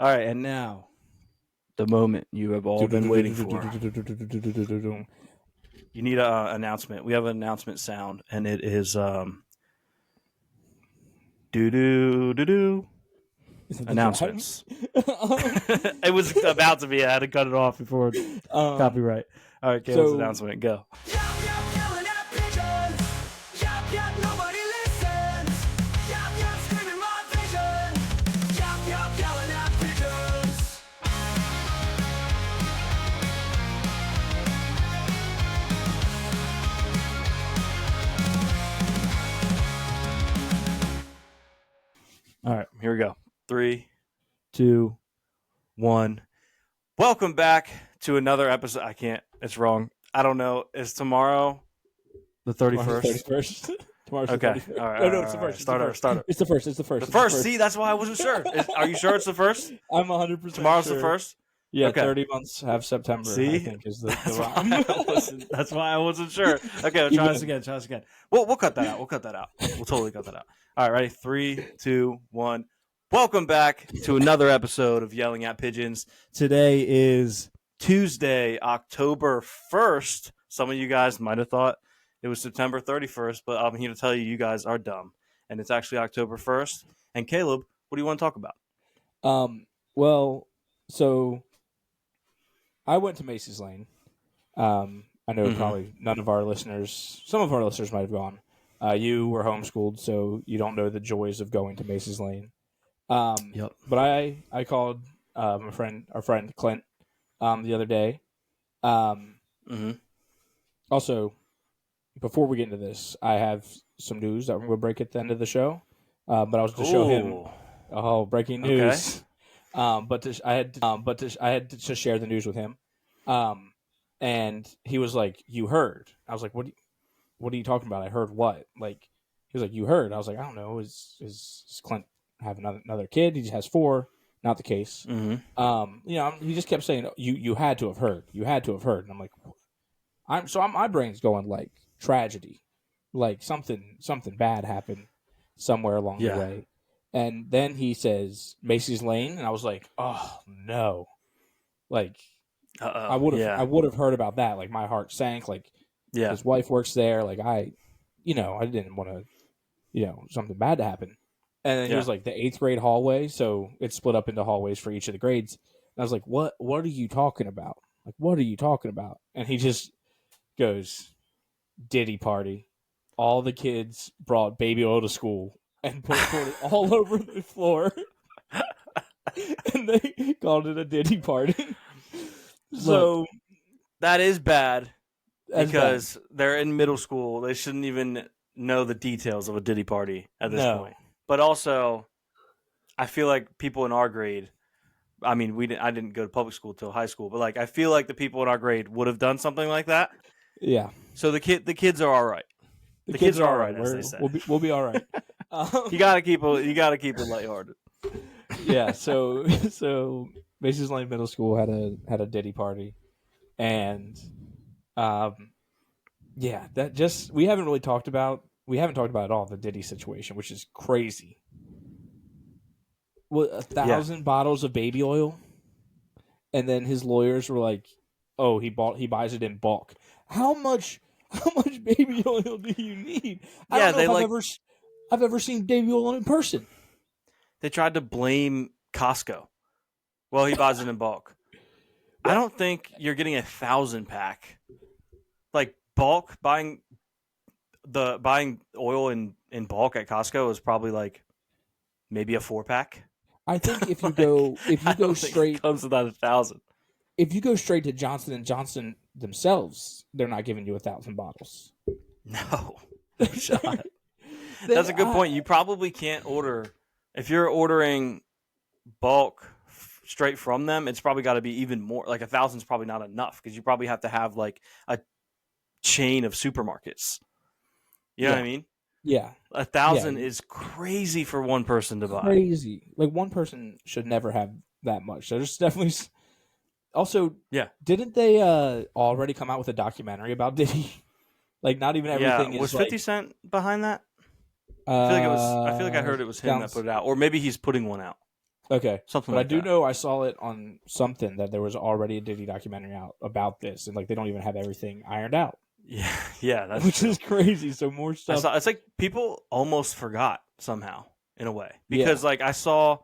All right, and now the moment you have all been waiting for. You need an announcement. We have an announcement sound, and it is do announcements. It was about to be. I had to cut it off before copyright. All right, Caleb's announcement. Go. Yelling at pigeons. Yap, yap, nobody listens. Yap, yap, screaming my vision. Yap, yap, yelling at pigeons. All right, here we go. 3, 2, 1. Welcome back to another episode. I can't. It's wrong. I don't know. Is tomorrow the 31st? Tomorrow's Okay. the 31st. All right. No, it's the first. Start over. It's the first. The first. See, that's why I wasn't sure. Are you sure it's the first? I'm 100% Tomorrow's sure. the first? Yeah, Okay. 30 months have September. See? I think is the That's rhyme. that's why I wasn't sure. Okay, we'll try this again. We'll cut that out. We'll totally cut that out. All right, ready? 3, 2, 1. Welcome back to another episode of Yelling at Pigeons. Today is Tuesday, October 1st. Some of you guys might have thought it was September 31st, but I'm here to tell you, you guys are dumb. And it's actually October 1st. And Caleb, what do you want to talk about? Well, so I went to Macy's Lane. I know probably none of our listeners, some of our listeners might have gone. You were homeschooled, so you don't know the joys of going to Macy's Lane. Yep. But I called our friend Clint the other day. Also, before we get into this, I have some news that we're going to break at the end of the show. But I was to show him breaking news. Okay. I had to share the news with him. And he was like, "You heard?" I was like, "What are you talking about? I heard what?" Like, he was like, "You heard?" I was like, "I don't know. Is Clint have another kid? He just has 4. Not the case." He just kept saying, "You had to have heard. You had to have heard." And I'm like, my brain's going like tragedy, like something bad happened somewhere along the way. And then he says Macy's Lane, and I was like, "Oh no!" Like, I would have heard about that. Like, my heart sank. Like, his wife works there. Like, I didn't want to, something bad to happen. And then he was like, the 8th grade hallway, so it's split up into hallways for each of the grades. And I was like, "What are you talking about? Like, what are you talking about?" And he just goes, "Diddy party. All the kids brought baby oil to school and put it all over the floor." And they called it a Diddy party. So look, that is bad because they're in middle school. They shouldn't even know the details of a Diddy party at this point. But also, I feel like people in our grade, I mean, I didn't go to public school till high school, but like I feel like the people in our grade would have done something like that. Yeah. So the kids are all right. The kids are all right, as they say. We'll be all right. You gotta keep it lighthearted. Yeah. So Macy's Lane Middle School had a Diddy party, and that just we haven't talked about at all the Diddy situation, which is crazy. Well, 1,000 bottles of baby oil, and then his lawyers were like, "Oh, he buys it in bulk. How much baby oil do you need?" I don't know if I've ever seen baby oil in person. They tried to blame Costco. Well, he buys it in bulk. I don't think you're getting 1,000 pack. Like bulk buying oil in bulk at Costco is probably like maybe a 4-pack. I think if you go straight, it comes without 1,000. If you go straight to Johnson & Johnson themselves, they're not giving you 1,000 bottles. No shot. That's a good point. You probably can't order if you're ordering bulk straight from them. It's probably got to be even more. Like 1,000 is probably not enough because you probably have to have like a chain of supermarkets. You know what I mean? Yeah. 1,000 is crazy for one person to buy. Crazy. Like one person should never have that much. So there's definitely. Also, didn't they already come out with a documentary about Diddy? Like, not even everything is. Was 50 Cent behind that? I feel like I heard it was him that put it out, or maybe he's putting one out. Okay, something but like I do that. know I saw it on something that there was already a Diddy documentary out about this, and like they don't even have everything ironed out, Yeah, that's which true. is crazy. So more I stuff. saw it's like people almost forgot somehow in a way Yeah. because like I saw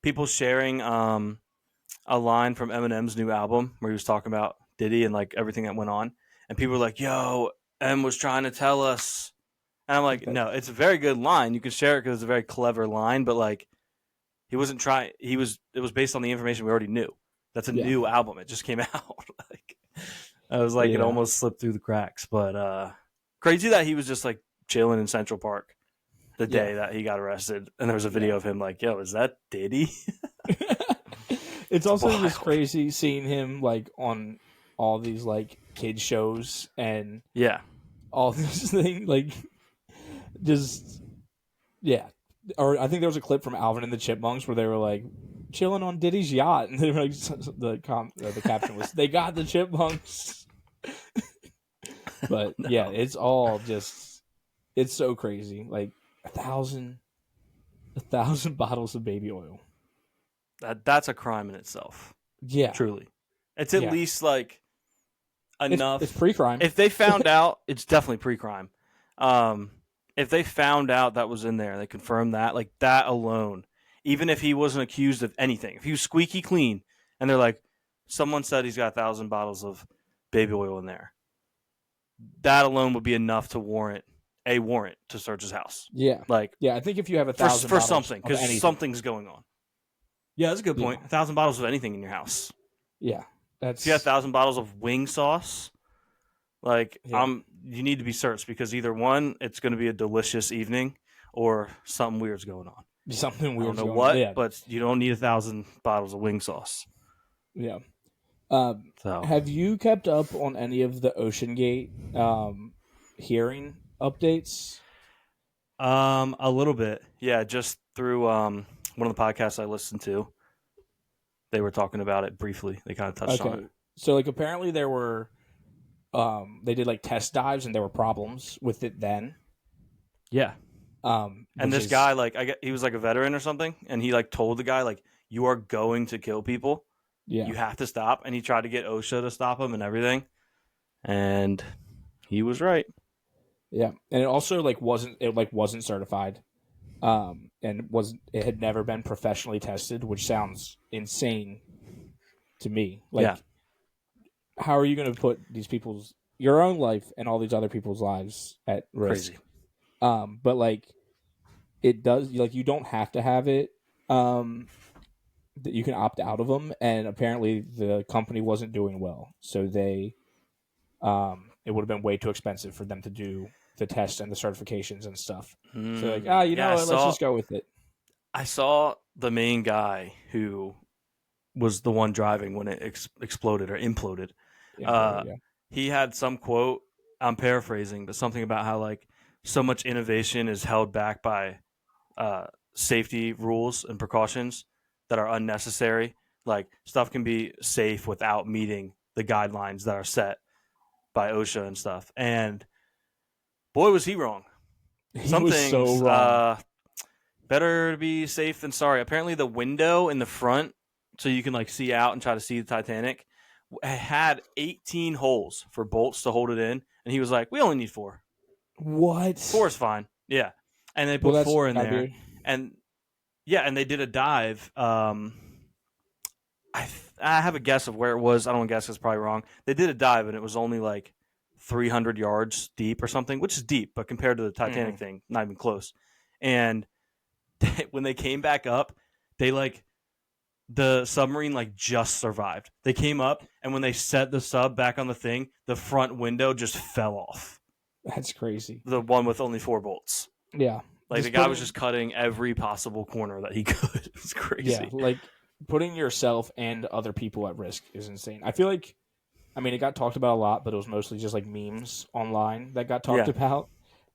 people sharing a line from Eminem's new album where he was talking about Diddy and like everything that went on, and people were like, "Yo, M was trying to tell us," and I'm like, "No, it's a very good line. You can share it because it's a very clever line, but like he wasn't trying. He was. It was based on the information we already knew. That's a Yeah. new album. It just came out. Like I was like, it Yeah. almost slipped through the cracks, but crazy that he was just like chilling in Central Park the day that he got arrested, and there was a video of him like, "Yo, is that Diddy?" It's also wild. just crazy seeing him like on all these like kid shows and Yeah, all this thing like just or I think there was a clip from Alvin and the Chipmunks where they were like chilling on Diddy's yacht, and they were like the caption was they got the chipmunks. But yeah, it's all just it's so crazy. Like 1,000 bottles of baby oil. that's a crime in itself. Yeah, Truly, it's at least like enough. It's pre-crime. If they found out, it's definitely pre-crime. If they found out that was in there, they confirmed that, like that alone, even if he wasn't accused of anything, if he was squeaky clean, and they're like, someone said he's got 1,000 bottles of baby oil in there, that alone would be enough to warrant a warrant to search his house. Yeah, like I think if you have 1,000 for something, because something's going on. Yeah, that's a good point. Yeah. 1,000 bottles of anything in your house. Yeah, that's If you have 1,000 bottles of wing sauce, like Yeah. you need to be searched because either one, it's going to be a delicious evening, or something weird's going on. something I weird. don't know what, but you don't need 1,000 bottles of wing sauce. Yeah. So Have you kept up on any of the Ocean Gate hearing updates? a little bit, yeah, just through one of the podcasts I listened to. They were talking about it briefly. They kind of touched on it. So like apparently there were they did like test dives and there were problems with it then. Yeah. And this guy, like, he was like a veteran or something, and he like told the guy, like, you are going to kill people. Yeah. You have to stop. And he tried to get OSHA to stop him and everything. And he was right. Yeah. And it also wasn't certified. And it had never been professionally tested, which sounds insane to me. Like, yeah. How are you going to put your own life and all these other people's lives at risk? Crazy. But like it does, like you don't have to have it. That you can opt out of them, and apparently the company wasn't doing well, so they, it would have been way too expensive for them to do the test and the certifications and stuff. So like, let's just go with it. I saw the main guy who was the one driving when it exploded or imploded. He had some quote, I'm paraphrasing, but something about how like so much innovation is held back by safety rules and precautions that are unnecessary. Like stuff can be safe without meeting the guidelines that are set by OSHA and stuff. And boy, was he wrong. Some was things, so wrong. Better to be safe than sorry. Apparently the window in the front, so you can like see out and try to see the Titanic, had 18 holes for bolts to hold it in. And he was like, we only need 4. What? 4 is fine. Yeah. And they put 4 in there. Weird. And yeah, and they did a dive. I have a guess of where it was. I don't want to guess. It's probably wrong. They did a dive, and it was only like 300 yards deep or something, which is deep, but compared to the Titanic thing, not even close. And when they came back up, the submarine like just survived. They came up, and when they set the sub back on the thing, the front window just fell off. That's crazy. The one with only 4 bolts. Yeah. Like the guy was just cutting every possible corner that he could. It was crazy. Yeah, like putting yourself and other people at risk is insane. I feel like, I mean, it got talked about a lot, but it was mostly just like memes online that got talked about.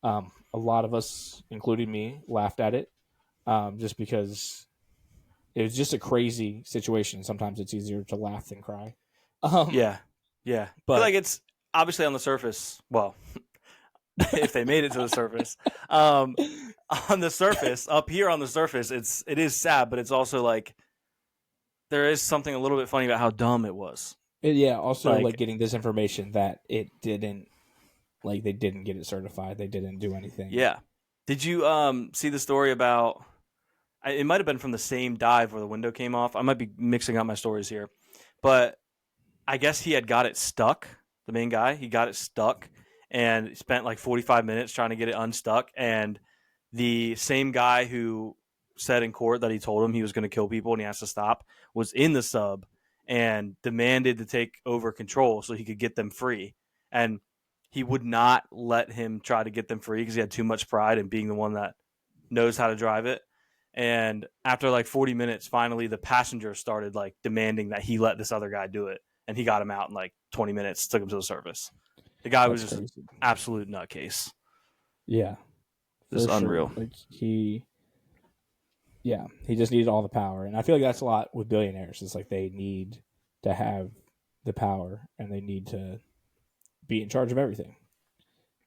A lot of us, including me, laughed at it just because it was just a crazy situation. Sometimes it's easier to laugh than cry. Yeah. But I feel like it's obviously on the surface. Well, if they made it to the surface. On the surface, up here on the surface, it is sad, but it's also like there is something a little bit funny about how dumb it was. Yeah. Also, Like- like getting this information that it didn't, like they didn't get it certified. They didn't do anything. Yeah. Did you see the story about? It might have been from the same dive where the window came off. I might be mixing up my stories here, but I guess he had got it stuck. The main guy, he got it stuck and spent like 45 minutes trying to get it unstuck. And the same guy who said in court that he told him he was going to kill people and he has to stop was in the sub and demanded to take over control so he could get them free. And he would not let him try to get them free because he had too much pride in being the one that knows how to drive it. And after like 40 minutes, finally the passenger started like demanding that he let this other guy do it. And he got him out in like 20 minutes, took him to the surface. The guy was just an absolute nutcase. Yeah. It's For unreal. Sure. Like he just needed all the power. And I feel like that's a lot with billionaires. It's like they need to have the power and they need to be in charge of everything.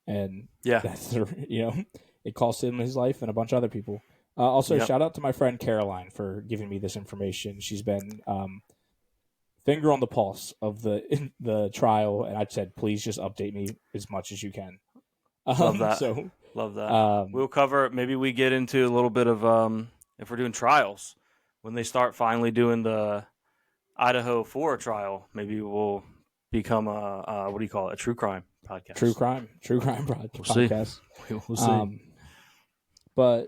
And Yeah. that's it cost him his life and a bunch of other people. Also, Yep. shout out to my friend Caroline for giving me this information. She's been finger on the pulse of the trial, and I said, please just update me as much as you can. Love that. So, Love that. We'll cover, maybe we get into a little bit of, if we're doing trials, when they start finally doing the Idaho 4 trial, maybe we'll become what do you call it? A true crime podcast. True crime podcast. We'll see. But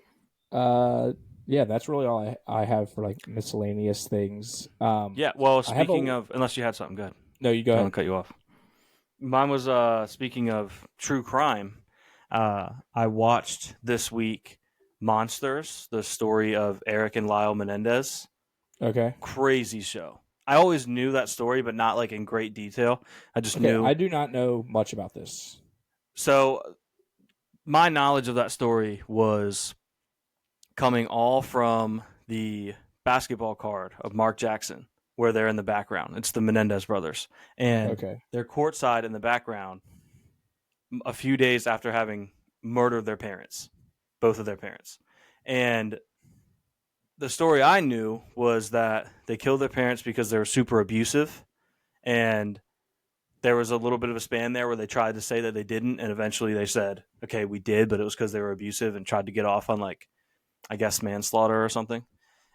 yeah, that's really all I have for like miscellaneous things. Yeah. Well, speaking of, unless you had something good. No, you go I ahead. don't cut you off. Mine was speaking of true crime. I watched this week Monsters, the story of Eric and Lyle Menendez. Okay. Crazy show. I always knew that story, but not like in great detail. I just knew. I do not know much about this. So my knowledge of that story was coming all from the basketball card of Mark Jackson, where they're in the background. It's the Menendez brothers. And they're courtside in the background a few days after having murdered their parents, both of their parents. And the story I knew was that they killed their parents because they were super abusive. And there was a little bit of a span there where they tried to say that they didn't. And eventually they said, okay, we did, but it was because they were abusive and tried to get off on like, I guess, manslaughter or something.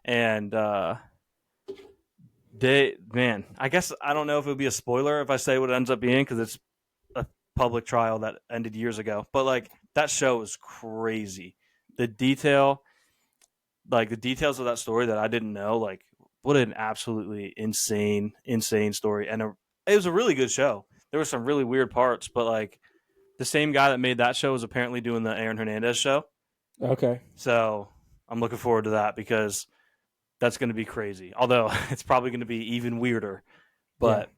And I guess I don't know if it would be a spoiler if I say what it ends up being because it's a public trial that ended years ago. But like that show is crazy. The details of that story that I didn't know, like what an absolutely insane story. And it was a really good show. There were some really weird parts, but like the same guy that made that show was apparently doing the Aaron Hernandez show. Okay. So I'm looking forward to that because that's going to be crazy. Although it's probably going to be even weirder. But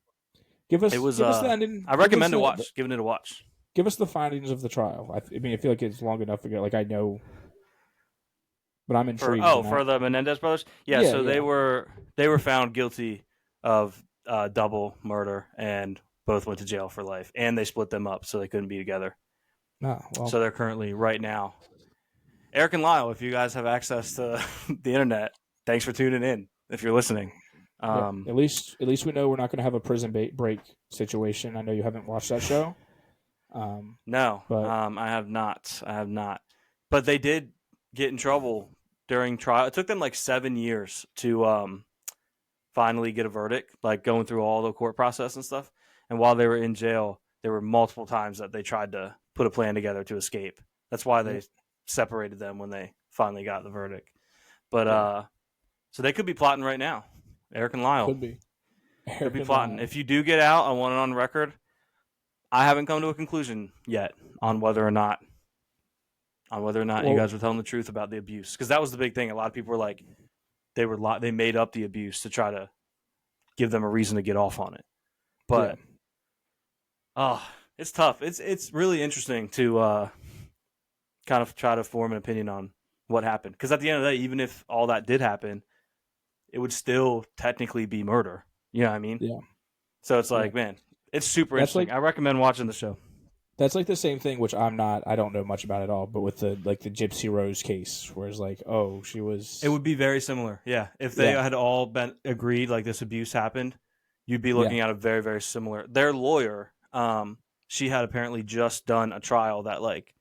give us the ending. I recommend giving it a watch. Give us the findings of the trial. I mean, I feel like it's long enough ago. Like I know, but I'm intrigued. For the Menendez brothers, they were found guilty of double murder and both went to jail for life. And they split them up so they couldn't be together. So they're currently right now. Eric and Lyle, if you guys have access to the internet, thanks for tuning in. If you're listening, at least we know we're not going to have a prison break situation. I know you haven't watched that show. No, but I have not. But they did get in trouble during trial. It took them like 7 years to finally get a verdict, like going through all the court process and stuff. And while they were in jail, there were multiple times that they tried to put a plan together to escape. That's why they separated them when they finally got the verdict. But so they could be plotting right now. Eric and Lyle could be plotting. If you do get out, I want it on record. I haven't come to a conclusion yet on whether or not you guys were telling the truth about the abuse, because that was the big thing. A lot of people were like, they made up the abuse to try to give them a reason to get off on it. But it's tough. It's really interesting to kind of try to form an opinion on what happened, because at the end of the day, even if all that did happen, it would still technically be murder. You know what I mean? Yeah. So it's like, man, it's super interesting. I recommend watching the show. That's like the same thing, which I don't know much about at all, but with the Gypsy Rose case, where it's like, oh, she was. It would be very similar. Yeah. If they Yeah. had all been agreed like this abuse happened, you'd be Yeah. looking at a very, very similar. Their lawyer, she had apparently just done a trial that like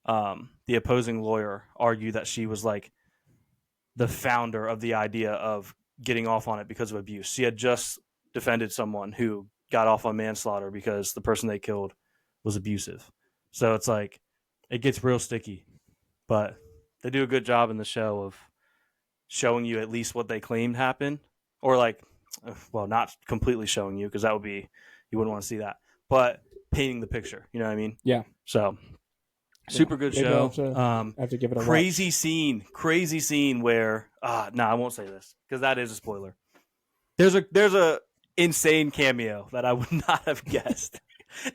the opposing lawyer argued that she was like the founder of the idea of getting off on it because of abuse. She had just defended someone who got off on manslaughter because the person they killed was abusive. So it's like it gets real sticky, but they do a good job in the show of showing you at least what they claimed happened, or like, well, not completely showing you because that would be, you wouldn't want to see that, but painting the picture. You know what I mean? Yeah. So super good Maybe show. I have to give it a crazy watch. crazy scene where no, I won't say this because that is a spoiler. There's a insane cameo that I would not have guessed,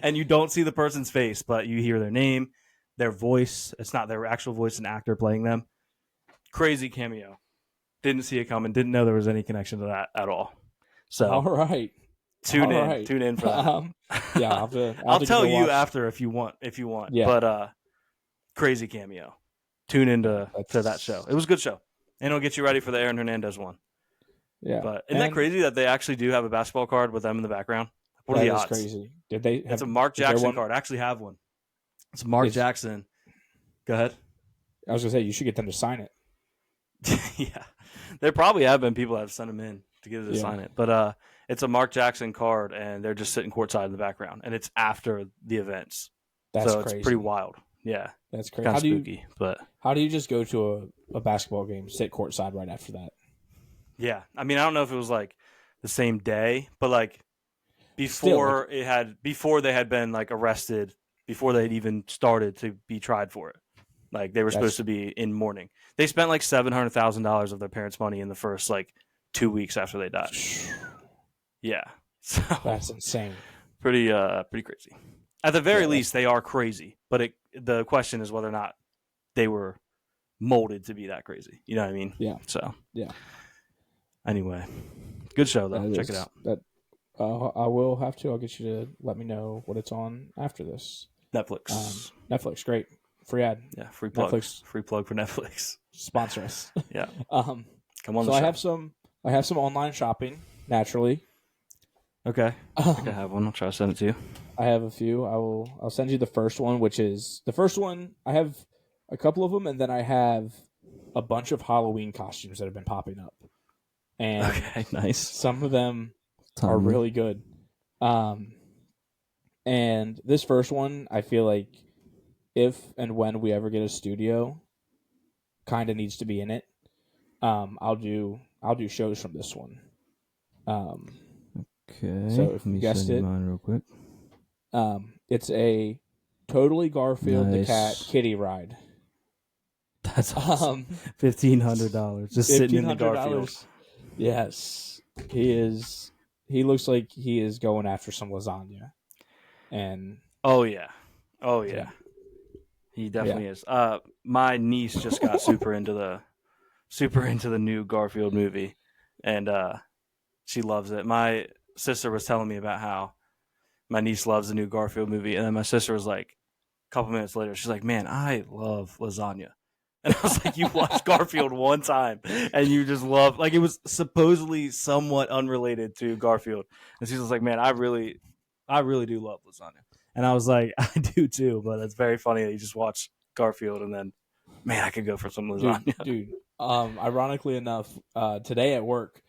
and you don't see the person's face, but you hear their name, their voice. It's not their actual voice, an actor playing them. Crazy cameo. Didn't see it coming. Didn't know there was any connection to that at all. So All right. tune in for that. Yeah, I'll tell you after if you want. Yeah. But crazy cameo. Tune into that show. It was a good show, and it'll get you ready for the Aaron Hernandez one. Yeah. But isn't that crazy that they actually do have a basketball card with them in the background? What are the odds? Crazy. Did they? It's a Mark Jackson card. I actually have one. It's Mark Jackson. Go ahead. I was gonna say you should get them to sign it. Yeah, there probably have been people that have sent them in to get it to sign it, but it's a Mark Jackson card, and they're just sitting courtside in the background, and it's after the events. That's so crazy. It's pretty wild. Yeah, that's crazy. Kind of spooky, but how do you just go to a basketball game, sit courtside right after that? Yeah, I mean, I don't know if it was like the same day, but like before before they had been like arrested, before they had even started to be tried for it. Like they were supposed to be in mourning. They spent like $700,000 of their parents' money in the first like 2 weeks after they died. Yeah, so that's insane. Pretty crazy. At the very least, they are crazy. But the question is whether or not they were molded to be that crazy. You know what I mean? Yeah. So yeah. Anyway, good show though. Check it out. I will have to. I'll get you to let me know what it's on after this. Netflix. Netflix, great. Free ad. Yeah, free plug. Netflix. Free plug for Netflix. Sponsor us. Yeah. Come on. So I have some online shopping. Naturally. Okay. I think I have one. I'll try to send it to you. I have a few. I'll send you the first one, which is the first one. I have a couple of them, and then I have a bunch of Halloween costumes that have been popping up. And okay, nice. Some of them are really good. And this first one, I feel like if and when we ever get a studio, kind of needs to be in it. I'll do shows from this one. Okay. So if you guessed it, mine real quick. It's a totally Garfield the cat kitty ride. That's awesome. $1,500 just sitting in the Garfield. Yes, he is. He looks like he is going after some lasagna. And oh yeah. He definitely is. My niece just got super into the new Garfield movie, and she loves it. My sister was telling me about how my niece loves the new Garfield movie, and then my sister was like, a couple minutes later, she's like, "Man, I love lasagna." And I was like, "You watched Garfield one time, and you just love like it was supposedly somewhat unrelated to Garfield." And she was like, "Man, I really do love lasagna." And I was like, "I do too," but it's very funny that you just watch Garfield and then, man, I could go for some lasagna. Dude. Ironically enough, today at work,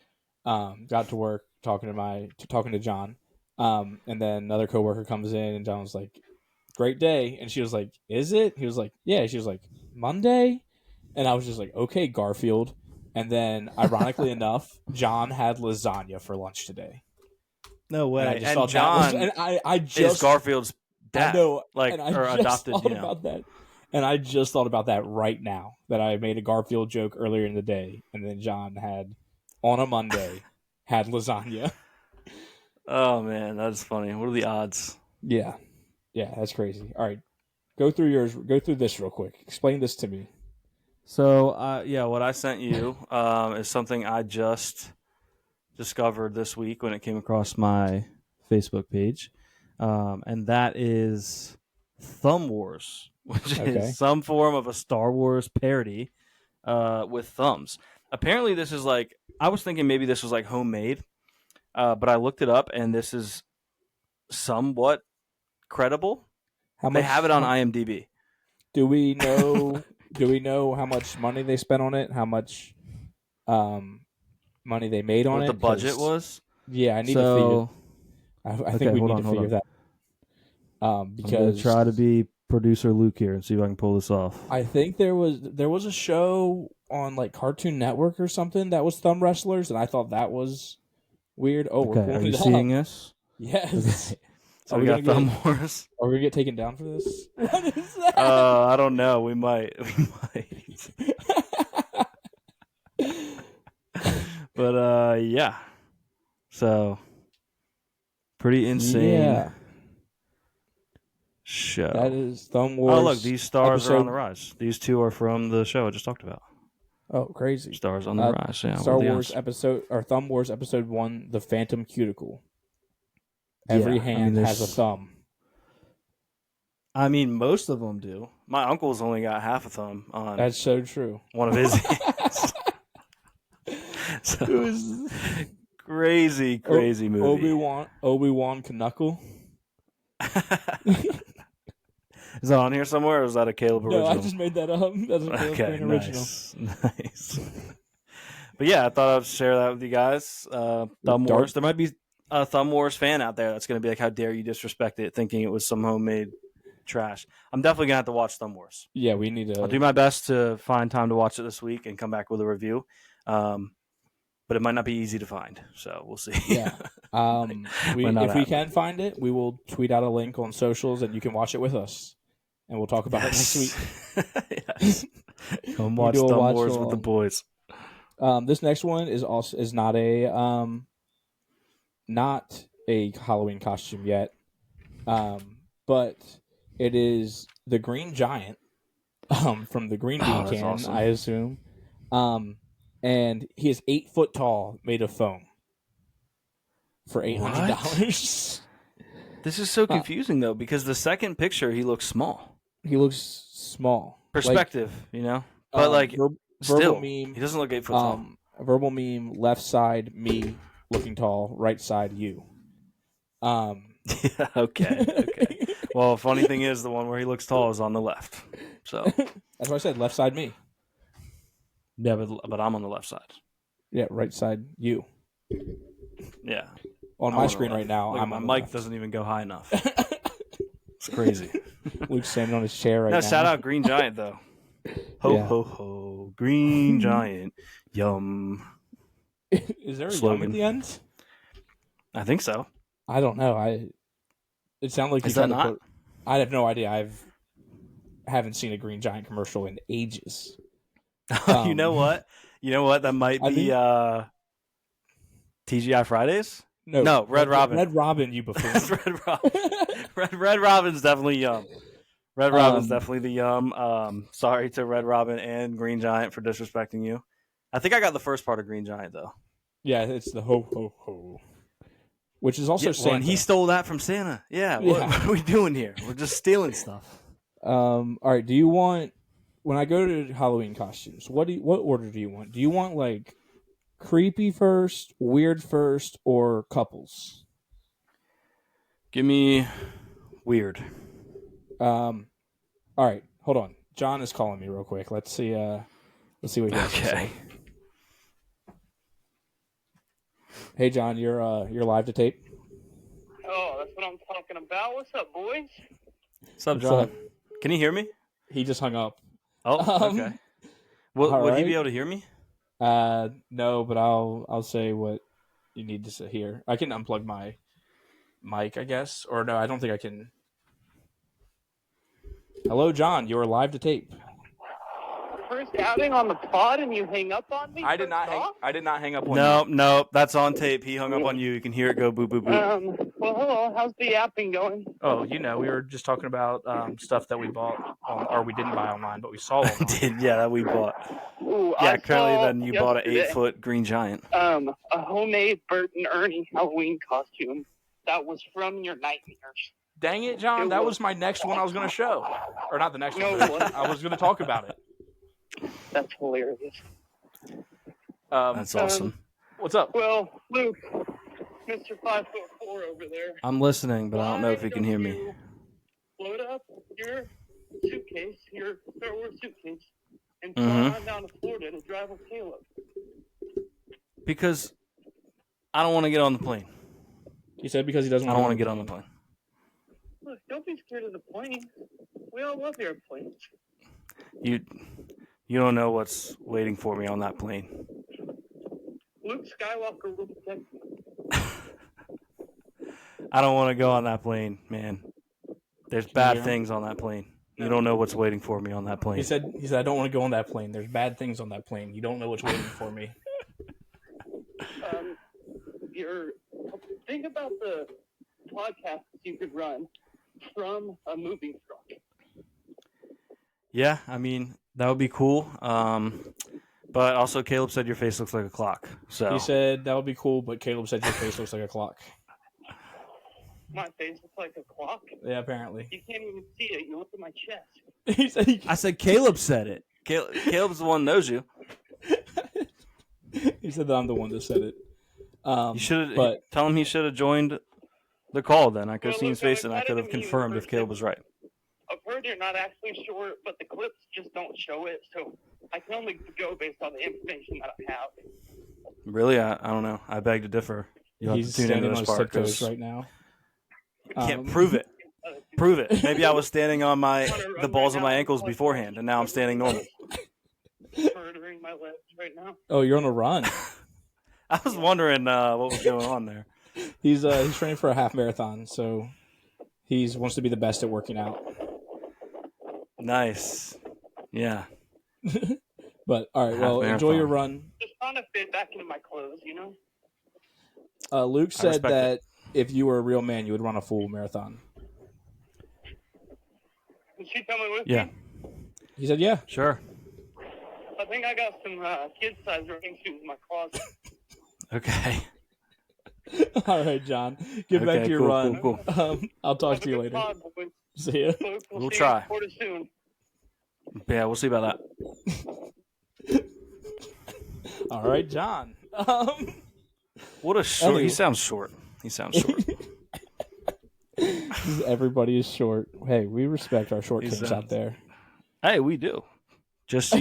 got to work talking to John, and then another coworker comes in, and John was like, "Great day," and she was like, "Is it?" He was like, "Yeah." She was like, "Monday." And I was just like, okay, Garfield. And then, ironically enough, John had lasagna for lunch today. No way. And John I just is Garfield's dad. I know, like, and I or just adopted, thought about that. And I just thought about that right now, that I made a Garfield joke earlier in the day. And then John had, on a Monday, had lasagna. Oh, man, that's funny. What are the odds? Yeah. Yeah, that's crazy. All right. Go through yours. Go through this real quick. Explain this to me. So, what I sent you is something I just discovered this week when it came across my Facebook page. and that is Thumb Wars, which Okay. is some form of a Star Wars parody with thumbs. Apparently, this is like, I was thinking maybe this was like homemade, but I looked it up, and this is somewhat credible. How They much have it on IMDb. do we know? Do we know how much money they spent on it? How much money they made on What it? the budget 'Cause- was? Yeah, I need to So, figure. I okay, think we hold need on, to hold figure that. I'm gonna Because try to be producer Luke here and see if I can pull this off. I think there was a show on like Cartoon Network or something that was thumb wrestlers, and I thought that was weird. Oh, we're Okay, are pulling you it seeing up. this? Yes. Okay. So Are we we got gonna Thumb Wars. Are we gonna get taken down for this? What is that? I don't know. We might. We might. But yeah. So pretty insane Yeah, show. that is Thumb Wars. Oh, look, these stars are on episode- the rise. These two are from the show I just talked about. Oh, crazy! Stars on the rise. Yeah, Star what are the Wars odds? episode or Thumb Wars episode 1, The Phantom Cuticle. Every Yeah, I mean, hand has a there's- thumb. I mean, most of them do. My uncle's only got half a thumb on That's so true. one of his hands. So, crazy movie. Obi-Wan Knuckle. Is that on here somewhere, or is that a Caleb original? No, I just made that up. That's a Caleb Okay, Green original. nice. But yeah, I thought I'd share that with you guys. Thumb Dark- Wars. There might be a Thumb Wars fan out there that's going to be like, "How dare you disrespect it?" Thinking it was some homemade trash. I'm definitely gonna have to watch Thumb Wars. Yeah, we need to. I'll do my best to find time to watch it this week and come back with a review. But it might not be easy to find, so we'll see. Yeah. Might not If we happen. can find it, we will tweet out a link on socials, and you can watch it with us, and we'll talk about it next week. Yes. Come watch do a Thumb watch Wars with the along. boys. This next one is not a Halloween costume yet, but it is the Green Giant from the Green Bean Oh, that's Can, awesome. I assume. And he is 8 foot tall, made of foam, for $800. This is so confusing though, because the second picture he looks small. He looks small. Perspective, you know, but verbal still, meme. he doesn't look 8 foot tall. Verbal meme. Left side me looking tall. Right side you. Yeah, okay. Well, funny thing is, the one where he looks tall is on the left. So That's what I said. Left side me. yeah, but I'm on the left side. Yeah, right side you. Yeah, On I'm my on the screen left. right now, Look, I'm my on the mic left. doesn't even go high enough. It's crazy. Luke's standing on his chair right No, now. shout out Green Giant though. Ho Yeah. ho ho, Green Giant, yum. Is there a Slogan. yum at the end? I think so. I don't know. It sounded like Is you that tried to not? put. I have no idea. Haven't seen a Green Giant commercial in ages. You know what? You know what? That might I be TGI Fridays. No, Red Robin. Red Robin, you That's buffoon. Red Robin. Red Robin's definitely yum. Red Robin's definitely the yum. Sorry to Red Robin and Green Giant for disrespecting you. I think I got the first part of Green Giant though. Yeah, it's the ho ho ho, which is also Yeah, well, Santa. and he stole that from Santa. Yeah, What, Yeah. what are we doing here? We're just stealing stuff. All right. Do you want when I go to Halloween costumes? What order do you want? Do you want like creepy first, weird first, or couples? Give me weird. All right. Hold on. John is calling me real quick. Let's see. Let's see what he has to say. Okay. Hey, John, you're live to tape. Oh, that's what I'm talking about. What's up, boys? What's up, What's John? up? Can you hear me? He just hung up. Oh, okay. Would all he be right. able to hear me? No, but I'll say what you need to say here. I can unplug my mic, I guess, or no, I don't think I can. Hello, John. You are live to tape. First outing on the pod, and you hang up on me. I did not first hang. off? I did not hang up on No, no, that's on tape. He hung up on you. You can hear it go boop boop boop. Well, hello. How's the yapping going? Oh, we were just talking about stuff that we bought or we didn't buy online, but we saw online. Yeah, that we bought. Ooh, Yeah, I currently saw then you bought an yesterday, 8-foot Green Giant. A homemade Bert and Ernie Halloween costume. that was from your nightmares. Dang it, John! That was my next one I was going to show, or not the next No, one. it wasn't. I was going to talk about it. That's hilarious. That's awesome. What's up? Well, Luke, Mr. 5'4" over there. I'm listening, but I don't know if you can hear me. You load up your suitcase, your Star Wars suitcase, and fly on down to Florida to drive with Caleb. Because I don't want to get on the plane. He said because he doesn't. I don't want to get on the plane. Look, don't be scared of the plane. We all love airplanes. You don't know what's waiting for me on that plane. Luke Skywalker will protect you. I don't want to go on that plane, man. There's bad things on that plane. You don't know what's waiting for me on that plane. He said I don't want to go on that plane. There's bad things on that plane. You don't know what's waiting for me. Think about the podcast you could run from a moving truck. Yeah, I mean, that would be cool. But also, Caleb said your face looks like a clock. So He said that would be cool, but Caleb said your face looks like a clock. My face looks like a clock. Yeah, apparently. You can't even see it. You look at my chest. He said I said Caleb said it. Caleb's the one who knows you. he said that I'm the one that said it. You should but tell him he should have joined the call. Then I could have Well, seen look, his face, I'm and I could have excited to meet you confirmed in if Caleb was right. I've heard you're not actually sure, but the clips just don't show it, so I can only go based on the information that I have. Really, I don't know. I beg to differ. You'll he's have to tune into standing on this his part tiptoes 'cause right now. can't prove it. Prove it. Maybe I was standing on the balls of my ankles beforehand, and now I'm standing normal. Murdering my legs right now. Oh, you're on a run. I was wondering what was going on there. He's training for a half marathon, so he wants to be the best at working out. Nice. Yeah. But all right, Half well, marathon. enjoy your run. Just trying to fit back into my clothes, you know? Luke said respect that if you were a real man, you would run a full marathon. Is she coming with Yeah. me? He said, "Yeah." Sure. I think I got some kid-size running shoes in my closet. Okay. All right, John. Get back to your cool, run. cool. I'll talk Have to a you good later. pod, boys. See ya. Luke, We'll see try. you in Florida soon. Yeah, we'll see about that. All right, John. What a short. Anyway. He sounds short. He sounds short. Everybody is short. Hey, we respect our short kids out there. Hey, we do. Just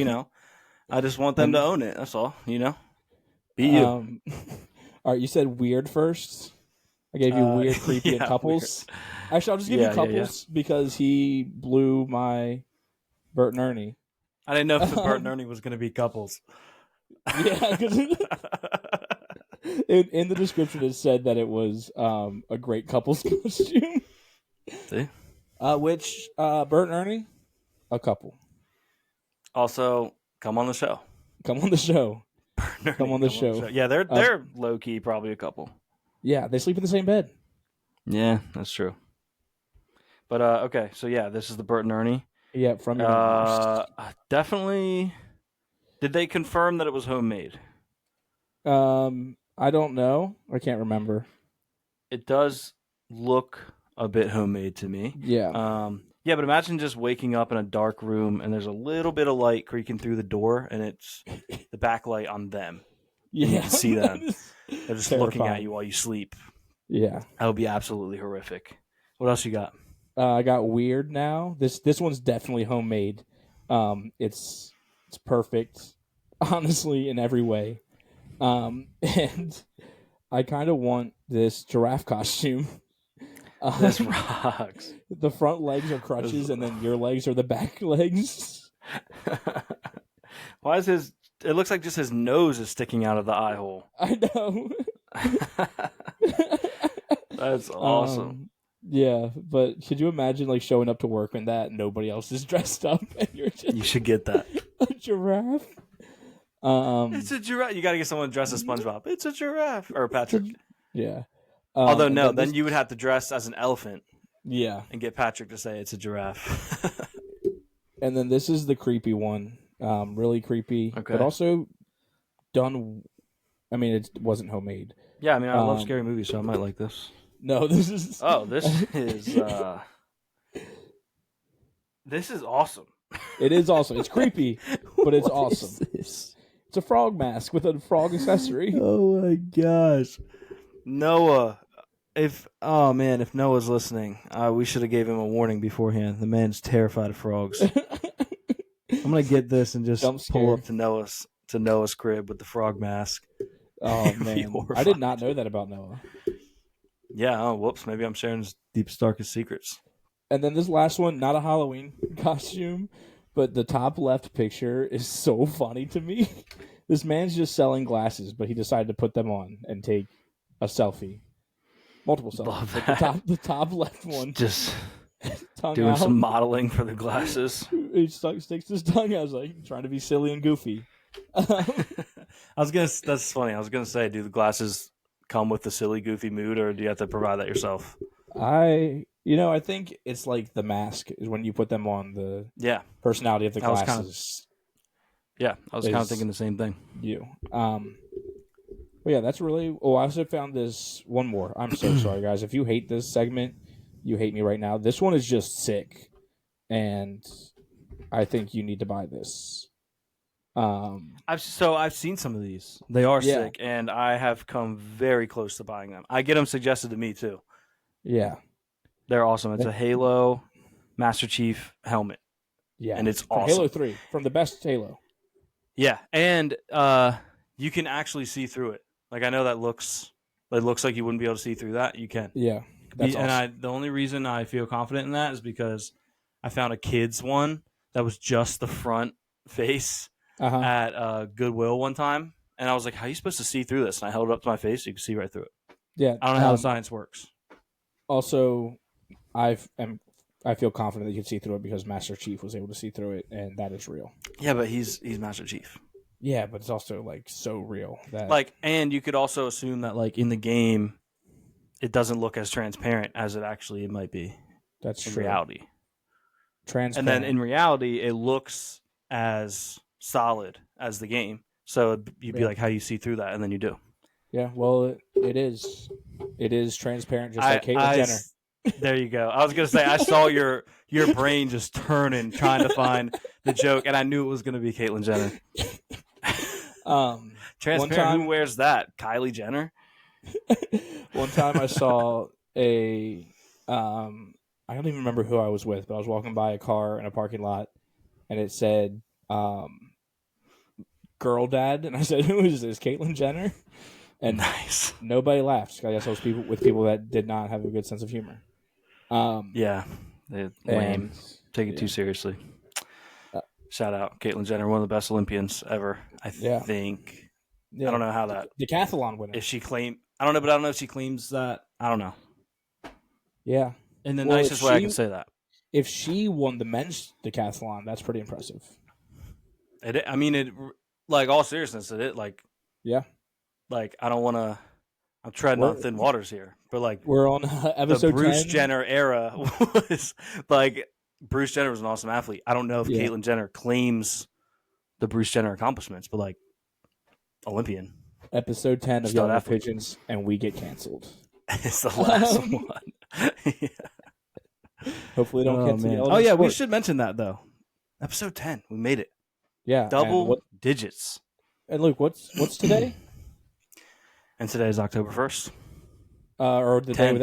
I just want them to own it. That's all. Be you. All right, you said weird first. I gave you weird, creepy, and yeah, couples. Actually, I'll just give you couples because he blew my Bert and Ernie. I didn't know if the Bert and Ernie was going to be couples. Yeah, because in the description it said that it was a great couples costume. See? Which Bert and Ernie, a couple. Also, come on the show. Come on the show. Come on the show. Yeah, they're low key probably a couple. Yeah, they sleep in the same bed. Yeah, that's true. But okay, so yeah, this is the Bert and Ernie. Yeah, from your definitely. Did they confirm that it was homemade? I don't know. I can't remember. It does look a bit homemade to me. Yeah. Yeah, but imagine just waking up in a dark room and there's a little bit of light creaking through the door, and it's the backlight on them. Yeah. You can see them. They're just looking at Terrifying. you while you sleep. Yeah. That would be absolutely horrific. What else you got? I got weird now. This one's definitely homemade. It's perfect, honestly, in every way. And I kind of want this giraffe costume. This rocks. The front legs are crutches, and then your legs are the back legs. Why is his? It looks like just his nose is sticking out of the eye hole. I know. That's awesome. Yeah, but could you imagine like showing up to work in that and nobody else is dressed up and you're just You should get that. a giraffe? It's a giraffe. You got to get someone dressed as SpongeBob. It's a giraffe or Patrick. Yeah. Although no, then then you would have to dress as an elephant yeah. and get Patrick to say it's a giraffe. And then this is the creepy one. Really creepy, Okay. but also done. I mean, it wasn't homemade. Yeah, I mean, I love scary movies, so I might like this. No, this is. Oh, this is awesome. It is awesome. It's creepy, but it's What awesome. is this? It's a frog mask with a frog accessory. Oh my gosh, Noah! If Noah's listening, we should have gave him a warning beforehand. The man's terrified of frogs. I'm gonna get this and just Jump pull scare. up to Noah's crib with the frog mask. Oh It'd be man, I horrifying. did not know that about Noah. Yeah. Oh, whoops. Maybe I'm sharing his deepest, darkest secrets. And then this last one, not a Halloween costume, but the top left picture is so funny to me. This man's just selling glasses, but he decided to put them on and take a selfie. Multiple selfies. Love But that. the top left one, Just tongue doing out. some modeling for the glasses. He sticks his tongue out, like trying to be silly and goofy. That's funny. I was gonna say, do the glasses come with the silly, goofy mood, or do you have to provide that yourself? I think it's like the mask is when you put them on, the Yeah. personality of the I was glasses. Yeah. I was kind of Is- thinking the same thing. You. But yeah, that's really. Oh, I also found this one more. I'm so sorry, guys. If you hate this segment, you hate me right now. This one is just sick, and I think you need to buy this. I've seen some of these. They are Yeah. sick, and I have come very close to buying them. I get them suggested to me too. Yeah, They're awesome. It's a Halo Master Chief helmet. yeah, And it's from awesome. Halo 3, from the best Halo. Yeah, and you can actually see through it. Like I know it looks like you wouldn't be able to see through that. You can. Yeah, that's awesome. The only reason I feel confident in that is because I found a kid's one that was just the front face Uh-huh. at Goodwill one time, and I was like, "How are you supposed to see through this?" And I held it up to my face, so you can see right through it. Yeah, I don't know how the science works. Also, I feel confident that you can see through it because Master Chief was able to see through it, and that is real. Yeah, but he's Master Chief. Yeah, but it's also like so real that And you could also assume that like in the game, it doesn't look as transparent as it might be that's in true. reality. Transparent. And then in reality, it looks as solid as the game. So you'd be Yeah. like, how do you see through that? And then you do. Yeah, well, it is transparent, just like Caitlyn Jenner. There you go. I was gonna say I saw your brain just turning trying to find the joke, and I knew it was gonna be Caitlyn Jenner. Transparent. time- Who wears that? Kylie Jenner. One time I saw I don't even remember who I was with, but I was walking by a car in a parking lot, and it said "Girl Dad," and I said, "Who is this? Caitlyn Jenner?" And Nice. nobody laughed. I guess I was people that did not have a good sense of humor. Yeah. They're lame. And Take it yeah. too seriously. Uh, Shout out Caitlyn Jenner, one of the best Olympians ever. I Yeah. think. yeah, I don't know how that. decathlon winner. If she claim, I don't know, but I don't know if she claims that. I don't know. Yeah, In the Well, nicest if way I she- can say that. if she won the men's decathlon, that's pretty impressive. Like all seriousness, like Yeah, I don't want to. I'm treading on We're- thin waters here, but like we're on the episode Bruce 10. Jenner era was like Bruce Jenner was an awesome athlete. I don't know if Yeah. Caitlyn Jenner claims the Bruce Jenner accomplishments, but like Olympian Episode 10 of Stud Yelling At athlete. Pigeons, and we get canceled. is the last one. Yeah. Hopefully, don't cancel. Yelling Oh at yeah, we Sports. should mention that though. Episode 10, we made it. Yeah, Double digits. And Luke, what's today? And today is October 1st. Or the 10.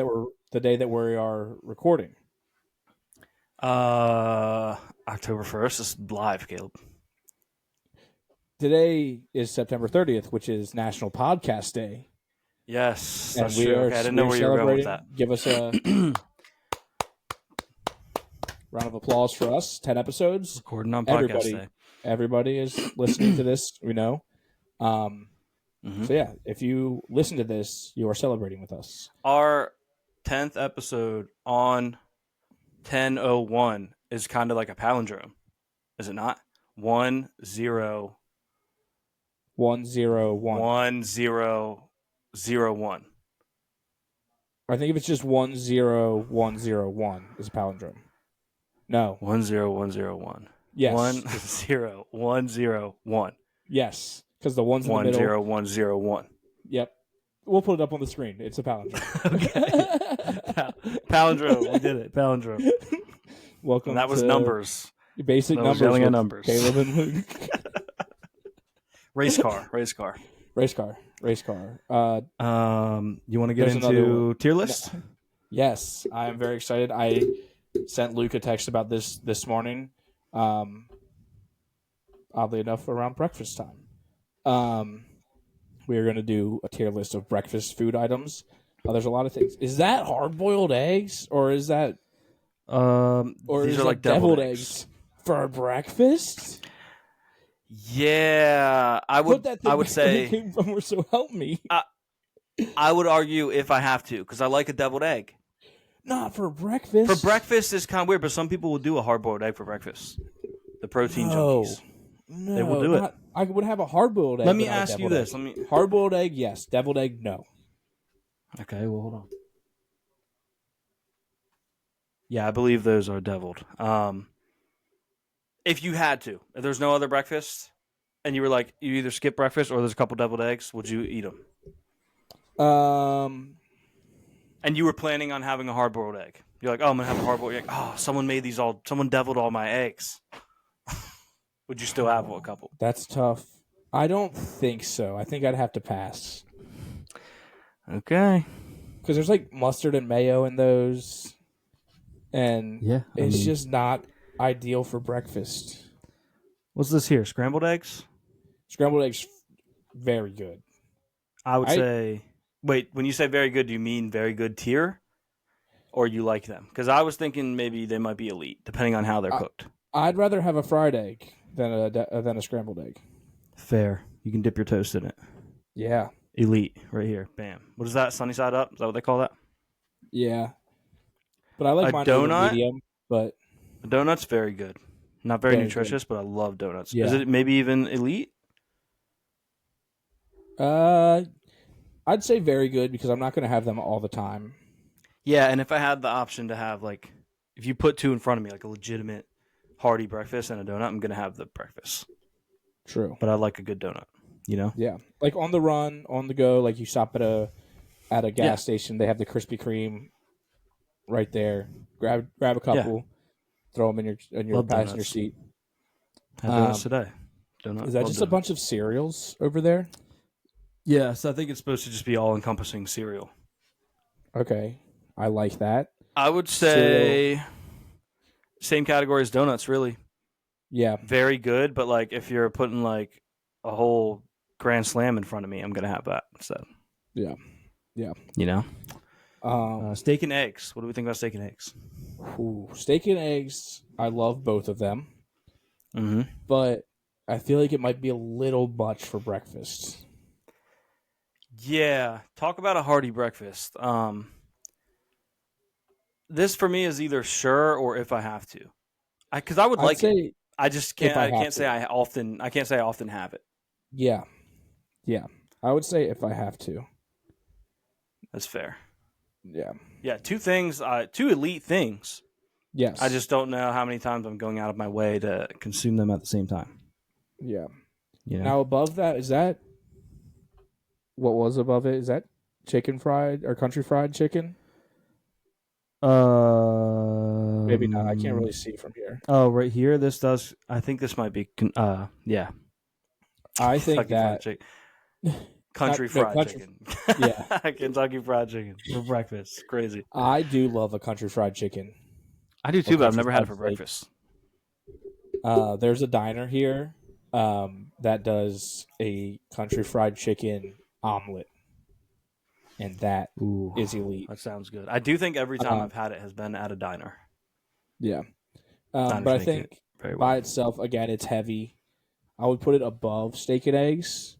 day that we are recording. October 1st is live, Caleb. Today is September 30th, which is National Podcast Day. Yes, And that's we true. are Okay, I didn't know we're where you were going with celebrating. that. Give us a round of applause for us. 10 episodes. Recording on podcast Everybody. day. Everybody is listening to this, we know. Mhm. So yeah, if you listen to this, you are celebrating with us. Our 10th episode on 10:01 is kind of like a palindrome, is it not? 1 0 101. 1 0 0 1. I think if it's just 10101 is a palindrome. No. 1 0 1 0 1. Yes. 1 0 1 0 1. Yes. Because the one's in the 1 middle. 0 1 0 1. Yep. We'll put it up on the screen. It's a palindrome. Palindrome. We did it. Palindrome. Welcome. And that was to numbers. Basic That was numbers. Yelling at with Numbers. Caleb and Luke. Race car. Race car. Race car. You want to get There's another into one. tier list? Yes, I am very excited. I sent Luke a text about this morning. Oddly enough, around breakfast time. We are going to do a tier list of breakfast food items. There's a lot of things. Is that hard-boiled eggs, or is that These are like deviled eggs for breakfast? Yeah, I would Put that thing I would back where it say came from, so help me. I would argue if I have to, because I like a deviled egg. Not for breakfast. For breakfast is kind of weird, but some people will do a hard-boiled egg for breakfast. The protein junkies. No, They will do it. I would have a hard-boiled egg. Let me but not a ask you deviled this. egg. Hard-boiled egg, yes. Deviled egg, no. Okay, well, hold on. Yeah, I believe those are deviled. If you had to, if there's no other breakfast, and you were like, you either skip breakfast or there's a couple deviled eggs, would you eat them? And you were planning on having a hard-boiled egg. You're like, oh, I'm going to have a hard-boiled egg. Oh, someone deviled all my eggs. Would you still have a couple? That's tough. I don't think so. I think I'd have to pass. Okay. Because there's like mustard and mayo in those. And it's just not ideal for breakfast. What's this here? Scrambled eggs? Scrambled eggs, very good. I would say... Wait, when you say very good, do you mean very good tier? Or you like them? Because I was thinking maybe they might be elite, depending on how they're cooked. I'd rather have a fried egg than a scrambled egg. Fair. You can dip your toast in it. Yeah. Elite, right here. Bam. What is that? Sunny side up? Is that what they call that? Yeah. But I like A mine donut? medium. But A donut's very good. Not very Very nutritious, but I love donuts. Yeah. Is it maybe even elite? I'd say very good because I'm not going to have them all the time. Yeah, and if I had the option to have, like, if you put two in front of me, like a legitimate hearty breakfast and a donut, I'm going to have the breakfast. True. But I like a good donut, you know? Yeah. Like on the run, on the go, like you stop at a gas station, they have the Krispy Kreme right there. Grab a couple, throw them in your Love passenger donuts. seat. Had donuts today. Donut. Is that Love just donuts. a bunch of cereals over there? Yes, I think it's supposed to just be all-encompassing cereal. Okay. I like that. I would say same category as donuts, really. Yeah. Very good, but like if you're putting like a whole Grand Slam in front of me, I'm gonna have that instead. Yeah. Yeah. You know, steak and eggs. What do we think about steak and eggs? Steak and eggs. I love both of them, Mm-hmm. but I feel like it might be a little much for breakfast. Yeah, talk about a hearty breakfast. This for me is either sure or if I have to, because I would I'd like say, it. I just can't. if I I have can't to. say I often. I can't say I often have it. Yeah. Yeah. I would say if I have to. That's fair. Yeah. Yeah, two things. Two elite things. Yes. I just don't know how many times I'm going out of my way to consume them at the same time. Yeah. You know? Now above that, is that what was above it? Is that chicken fried or country fried chicken? Maybe not. I can't really see from here. Oh, right here. This does. I think this might be. Yeah. I think Kentucky Fried Chicken. Country fried chicken. Yeah. Kentucky Fried Chicken for breakfast. Crazy. I do love a country fried chicken. I do too, but I've never had it for fried steak. breakfast. There's a diner here that does a country fried chicken omelet, and that is elite. That sounds good. I do think every time I've had it has been at a diner. Yeah. Diners But I make think it very by well. itself, again, it's heavy. I would put it above steak and eggs.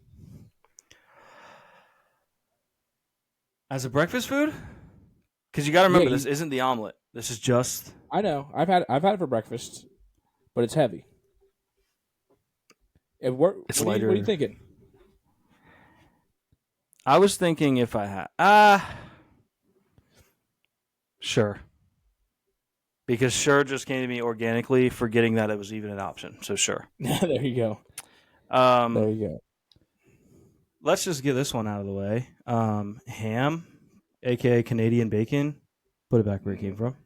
As a breakfast food? Because you got to remember, Yeah, this isn't the omelet. This is just... I know. I've had it for breakfast, but it's heavy. It's what are you lighter. thinking? I was thinking if I had... Sure. Because sure just came to me organically, forgetting that it was even an option. So sure. There you go. Um, There you go. let's just get this one out of the way. Ham, aka Canadian bacon. Put it back where it came from.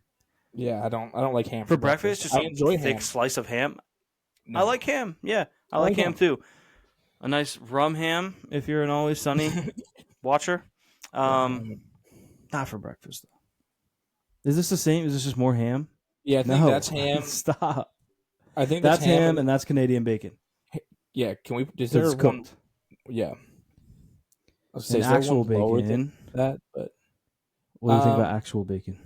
Yeah, I don't like ham For breakfast, just I a enjoy thick ham. slice of ham. No. I like ham. Yeah, I like ham too. A nice rum ham if you're an Always Sunny watcher. Not for breakfast though. Is this the same? Is this just more ham? Yeah, I think that's ham. Stop. I think That's ham and that's Canadian bacon. Yeah, can we? Is There there it's one? cooked. Yeah. I was And say, is there actual one lower bacon. than that, but What do you think about actual bacon?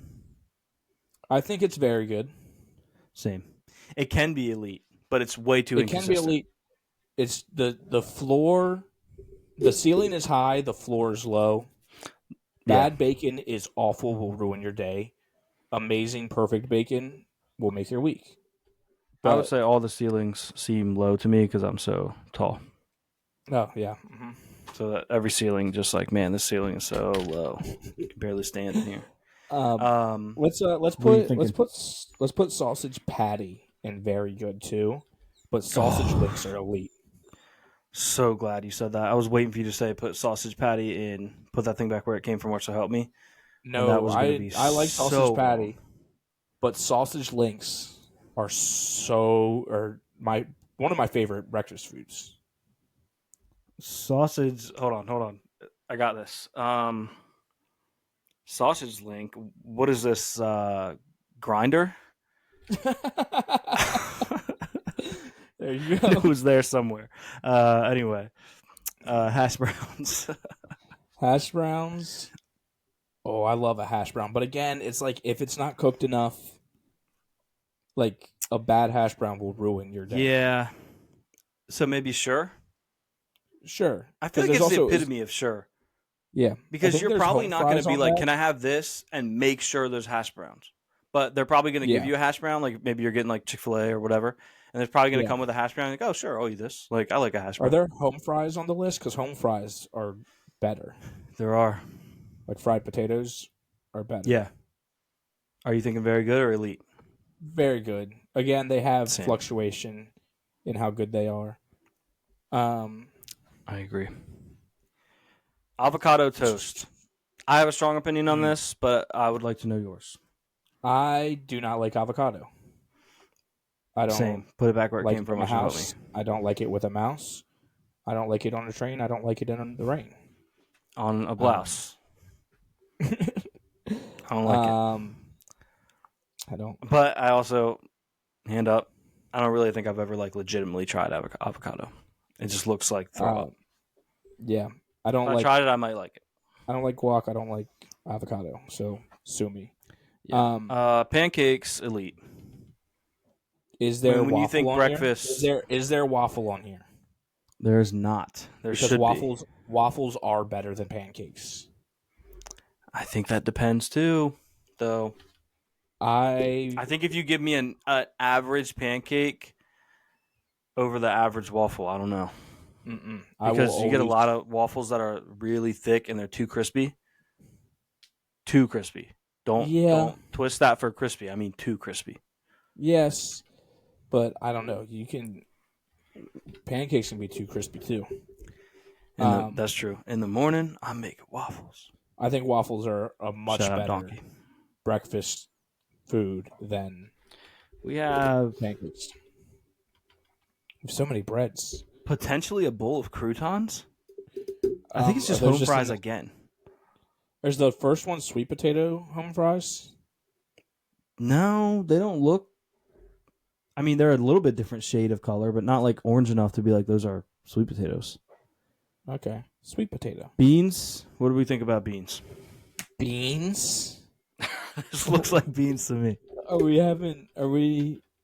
I think it's very good. Same. It can be elite, but it's way too It can inconsistent. be elite. It's the floor, the ceiling is high, the floor is low. Bad bacon is awful, will ruin your day. Amazing, perfect bacon will make your week. I would say all the ceilings seem low to me because I'm so tall. Oh yeah. Mm-hmm. So that every ceiling, just like, man, this ceiling is so low, you can barely stand in here. Let's what are you thinking? put sausage patty in very good too, but sausage links are elite. So glad you said that. I was waiting for you to say put sausage patty in, put that thing back where it came from, so help me. No, that was gonna be I like sausage so patty, but sausage links are one of my favorite breakfast foods. Sausage. Hold on. I got this. Sausage link. What is this? Grinder? There you go. It was there somewhere. Anyway, hash browns. Hash browns. Oh, I love a hash brown. But again, it's like if it's not cooked enough, like a bad hash brown will ruin your day. Yeah. So maybe sure. Sure. I feel like it's the epitome of sure. Yeah. Because you're probably not going to be like, that. can I have this? And make sure there's hash browns. But they're probably going to give you a hash brown. Like maybe you're getting like Chick-fil-A or whatever. And it's probably going to come with a hash brown. Like, oh, sure, I'll eat this. Like, I like a hash brown. Are there home fries on the list? Because home fries are better. There are. Like fried potatoes are better. Yeah. Are you thinking very good or elite? Very good. Again, they have fluctuation in how good they are. I agree. Avocado toast. I have a strong opinion on this, but I would like to know yours. I do not like avocado. I don't. Same. Put it back where it like came from. a house. I don't like it with a mouse. I don't like it on a train. I don't like it in the rain. On a blouse. I don't like it. I don't. But I also, hand up, I don't really think I've ever like legitimately tried avocado. It just looks like throw up. Yeah, I don't If like. I tried it, I might like it. I don't like guac. I don't like avocado. So sue me. Yeah. Pancakes, elite. Is there when waffle you think on breakfast? Here? Is there waffle on here? There's not. There because should waffles are better than pancakes. I think that depends too, though. I think if you give me an average pancake over the average waffle, I don't know. Because you get a lot of waffles that are really thick and they're too crispy. Too crispy. Don't twist that for crispy. I mean too crispy. Yes, but I don't know. Pancakes can be too crispy too. That's true. In the morning, I'm making waffles. I think waffles are a much better breakfast food than we have pancakes. We have so many breads. Potentially a bowl of croutons. I think it's just home fries again. There's the first one, sweet potato home fries. No, they don't look. I mean, they're a little bit different shade of color, but not like orange enough to be like those are sweet potatoes. Okay, sweet potato. Beans. What do we think about beans? Beans. This looks like beans to me. Are we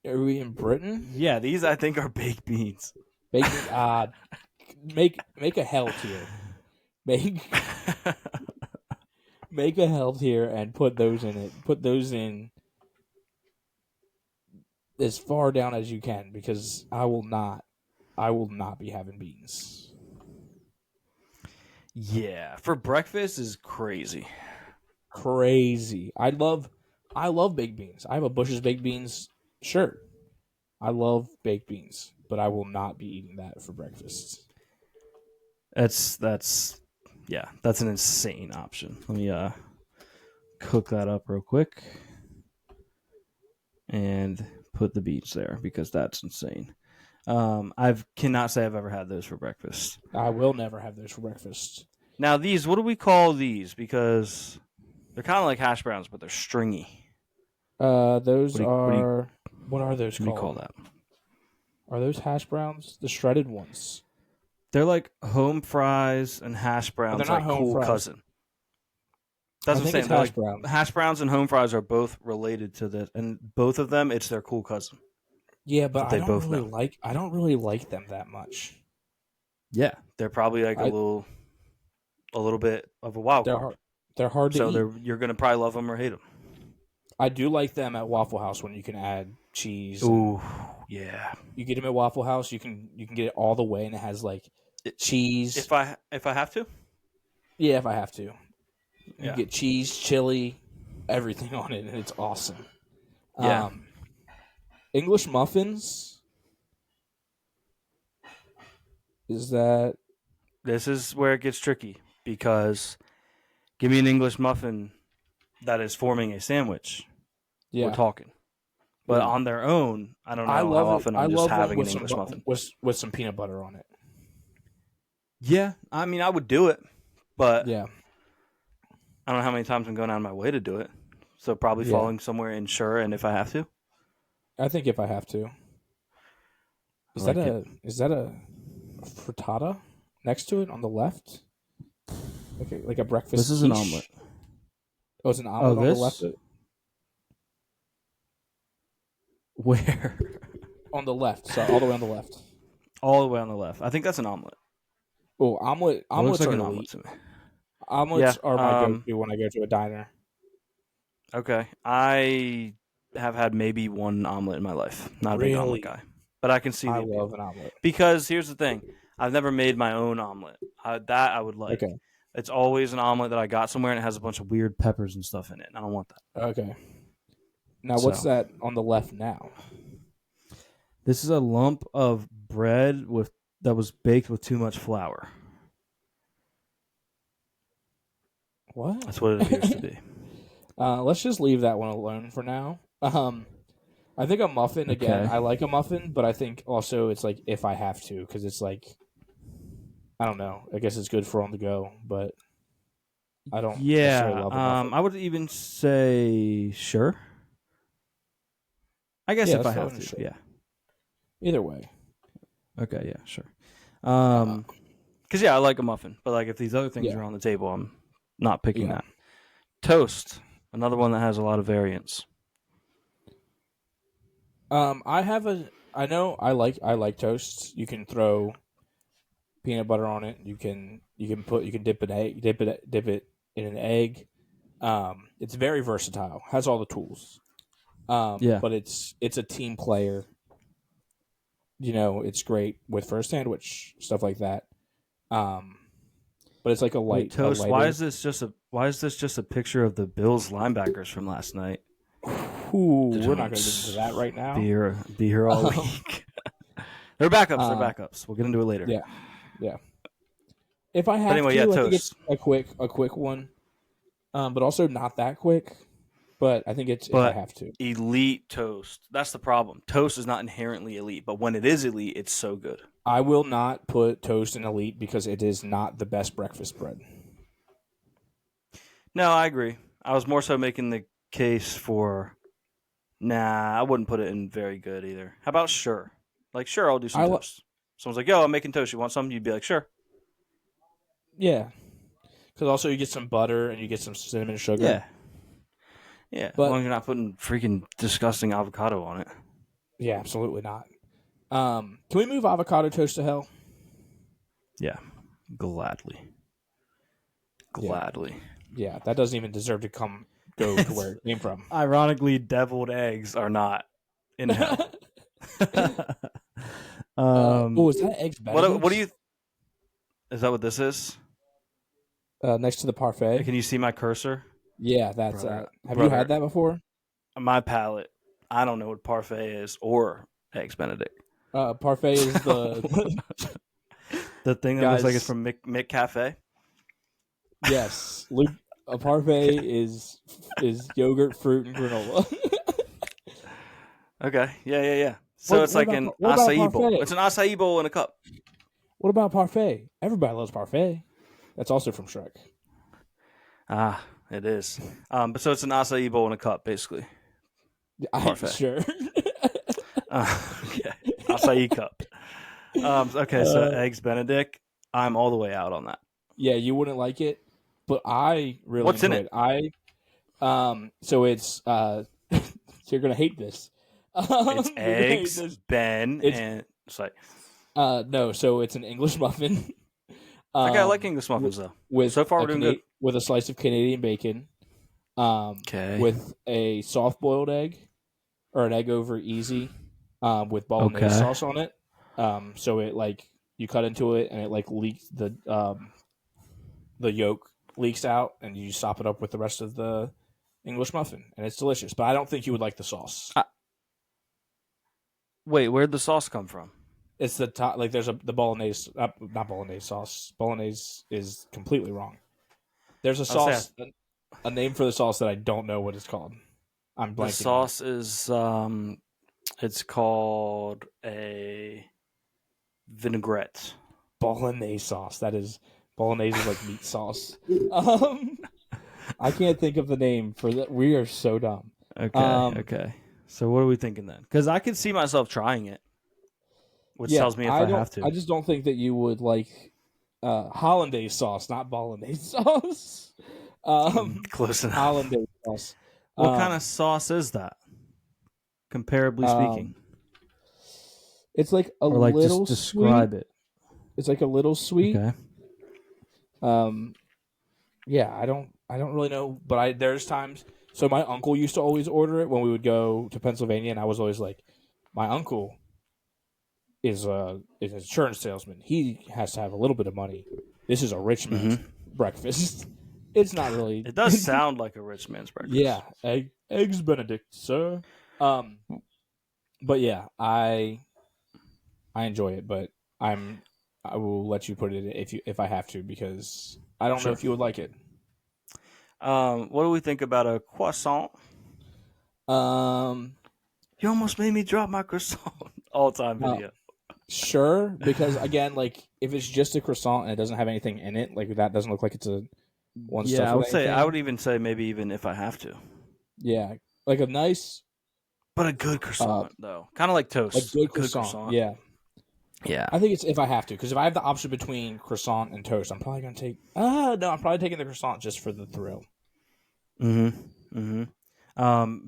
in Britain? Yeah, these I think are baked beans. Make a hell tier. Make a hell tier and put those in it. Put those in as far down as you can because I will not be having beans. Yeah, for breakfast is crazy. Crazy. I love baked beans. I have a Bush's baked beans shirt. I love baked beans, but I will not be eating that for breakfast. That's an insane option. Let me cook that up real quick and put the beets there because that's insane. I cannot say I've ever had those for breakfast. I will never have those for breakfast. Now these, what do we call these? Because they're kind of like hash browns, but they're stringy. Those What are what are those What do called? you call that? Are those hash browns? The shredded ones. They're like home fries and hash browns, they're not like home cool fries. cousin. That's I what I'm think it's saying. hash browns. Hash browns and home fries are both related to this, and both of them, it's their cool cousin. Yeah, but But they I both don't know. I don't really like them that much. Yeah, they're probably like a little bit of a wild They're card. they're hard to So eat. you're gonna probably love them or hate them. I do like them at Waffle House when you can add cheese. Ooh, yeah. You get them at Waffle House, you can get it all the way, and it has like cheese. If I have to, Yeah, if I have to, you Yeah. get cheese, chili, everything on it, and it's awesome. Yeah. English muffins. Is that This is where it gets tricky because give me an English muffin that is forming a sandwich. yeah? We're talking. But Yeah. on their own, I don't know I how love often it. I'm I just love one having an with English some muffin. with some peanut butter on it. Yeah, I mean, I would do it, but Yeah, I don't know how many times I'm going out of my way to do it. So probably Yeah. falling somewhere in sure, and if I have to. I think if I have to. Is I that like is that a frittata next to it on the left? Like a breakfast. This is an quiche? omelet. Oh, it's an omelet on this? the left. Where? On the left, so all the way on the left. All the way on the left. I think that's an omelet. Oh, It looks omelets like are an elite. omelet to me. Omelets Yeah, are my go-to when I go to a diner. Okay. I have had maybe one omelet in my life. Not a big omelet Really? guy. But I can see the I appeal. love an omelet. Because here's the thing. I've never made my own omelet. That I would like. Okay. It's always an omelet that I got somewhere and it has a bunch of weird peppers and stuff in it. And I don't want that. Okay. Now, what's So. that on the left now? This is a lump of bread that was baked with too much flour. What? That's what it appears to be. Let's just leave that one alone for now. I think a muffin again. Okay. I like a muffin, but I think also it's like if I have to, because it's like I don't know. I guess it's good for on the go, but I don't. necessarily Yeah. love a muffin. I would even say sure. I guess Yeah, if I let's throw have in to. sure. Yeah. Either way. Okay, yeah, sure. Because I like a muffin, but like if these other things Yeah. are on the table, I'm not picking Yeah. that. Toast, another one that has a lot of variance. I know I like toast. You can throw peanut butter on it. You can dip it in an egg. It's very versatile. Has all the tools. Yeah. But it's a team player. You know, it's great with first sandwich stuff like that. But it's like a light Wait, toast. a Why lighter- is this just a picture of the Bills linebackers from last night? Ooh, we're not going to get into that right now. Be here all week. They're backups. They're backups. We'll get into it later. Yeah. If I have anyway, to, yeah, I think it's toast. a quick one, but also not that quick. But I think it's But if I have to. elite toast. That's the problem. Toast is not inherently elite, but when it is elite, it's so good. I will not put toast in elite because it is not the best breakfast bread. No, I agree. I was more so making the case for. Nah, I wouldn't put it in very good either. How about sure? Like, sure, I'll do some toast. Someone's like, yo, I'm making toast. You want some? You'd be like, sure. Yeah, because also you get some butter and you get some cinnamon sugar. Yeah. Yeah, But- as long as you're not putting freaking disgusting avocado on it. Yeah, absolutely not. Can we move avocado toast to hell? Yeah, gladly. Gladly. Yeah, that doesn't even deserve to go to where it came from. Ironically, deviled eggs are not in hell. Is that eggs Benedict? What do you? Is that what this is? Next to the parfait? Can you see my cursor? Yeah, that's Brother, Have brother. you had that before? My palate. I don't know what parfait is or eggs Benedict. Parfait is the The thing that Guys, looks like it's from Mick Cafe. Yes, Luke. A parfait is yogurt, fruit, and granola. Okay. Yeah. So it's like an what about acai bowl. parfait? It's an acai bowl in a cup. What about parfait? Everybody loves parfait. That's also from Shrek. Ah, it is. But so it's an acai bowl in a cup, basically. Parfait. Sure. Okay. Acai cup. Okay, so eggs Benedict. I'm all the way out on that. Yeah, you wouldn't like it, but I really What's in enjoy it. So it's you're gonna hate this. It's You're gonna hate eggs, this. Ben, and it's like No, so it's an English muffin. okay, I like English muffins though. With So far we're doing good. With a slice of Canadian bacon. Okay. With a soft boiled egg or an egg over easy, with bolognese sauce on it. So it like you cut into it and it like leaks the yolk leaks out and you sop it up with the rest of the English muffin and it's delicious. But I don't think you would like the sauce. Wait, where'd the sauce come from? It's the top. Like there's the bolognese, not bolognese sauce. Bolognese is completely wrong. There's a sauce, a name for the sauce that I don't know what it's called. I'm blanking. The sauce is it's called a vinaigrette. Bolognese sauce. That is bolognese is like meat sauce. I can't think of the name for that. We are so dumb. Okay. So what are we thinking then? Because I could see myself trying it, which tells me if I have to. I just don't think that you would like hollandaise sauce, not bolognese sauce. Close enough. Hollandaise sauce. What kind of sauce is that? Comparably speaking, it's like a or like little just describe sweet. it. It's like a little sweet. Okay. Yeah, I don't really know, but there's times. So my uncle used to always order it when we would go to Pennsylvania, and I was always like, my uncle is an insurance salesman. He has to have a little bit of money. This is a rich man's breakfast. It's not really. It does sound like a rich man's breakfast. Yeah, eggs Benedict, sir. But yeah, I enjoy it, but I will let you put it if I have to because I don't know if you would like it. What do we think about a croissant? You almost made me drop my croissant. All-time video. Sure, because again, like if it's just a croissant and it doesn't have anything in it, like that doesn't look like it's a one. Yeah, I would even say maybe even if I have to. Yeah, like a nice, but a good croissant though, kind of like toast. A good croissant. Yeah. I think it's if I have to, because if I have the option between croissant and toast, I'm probably gonna take. I'm probably taking the croissant just for the thrill.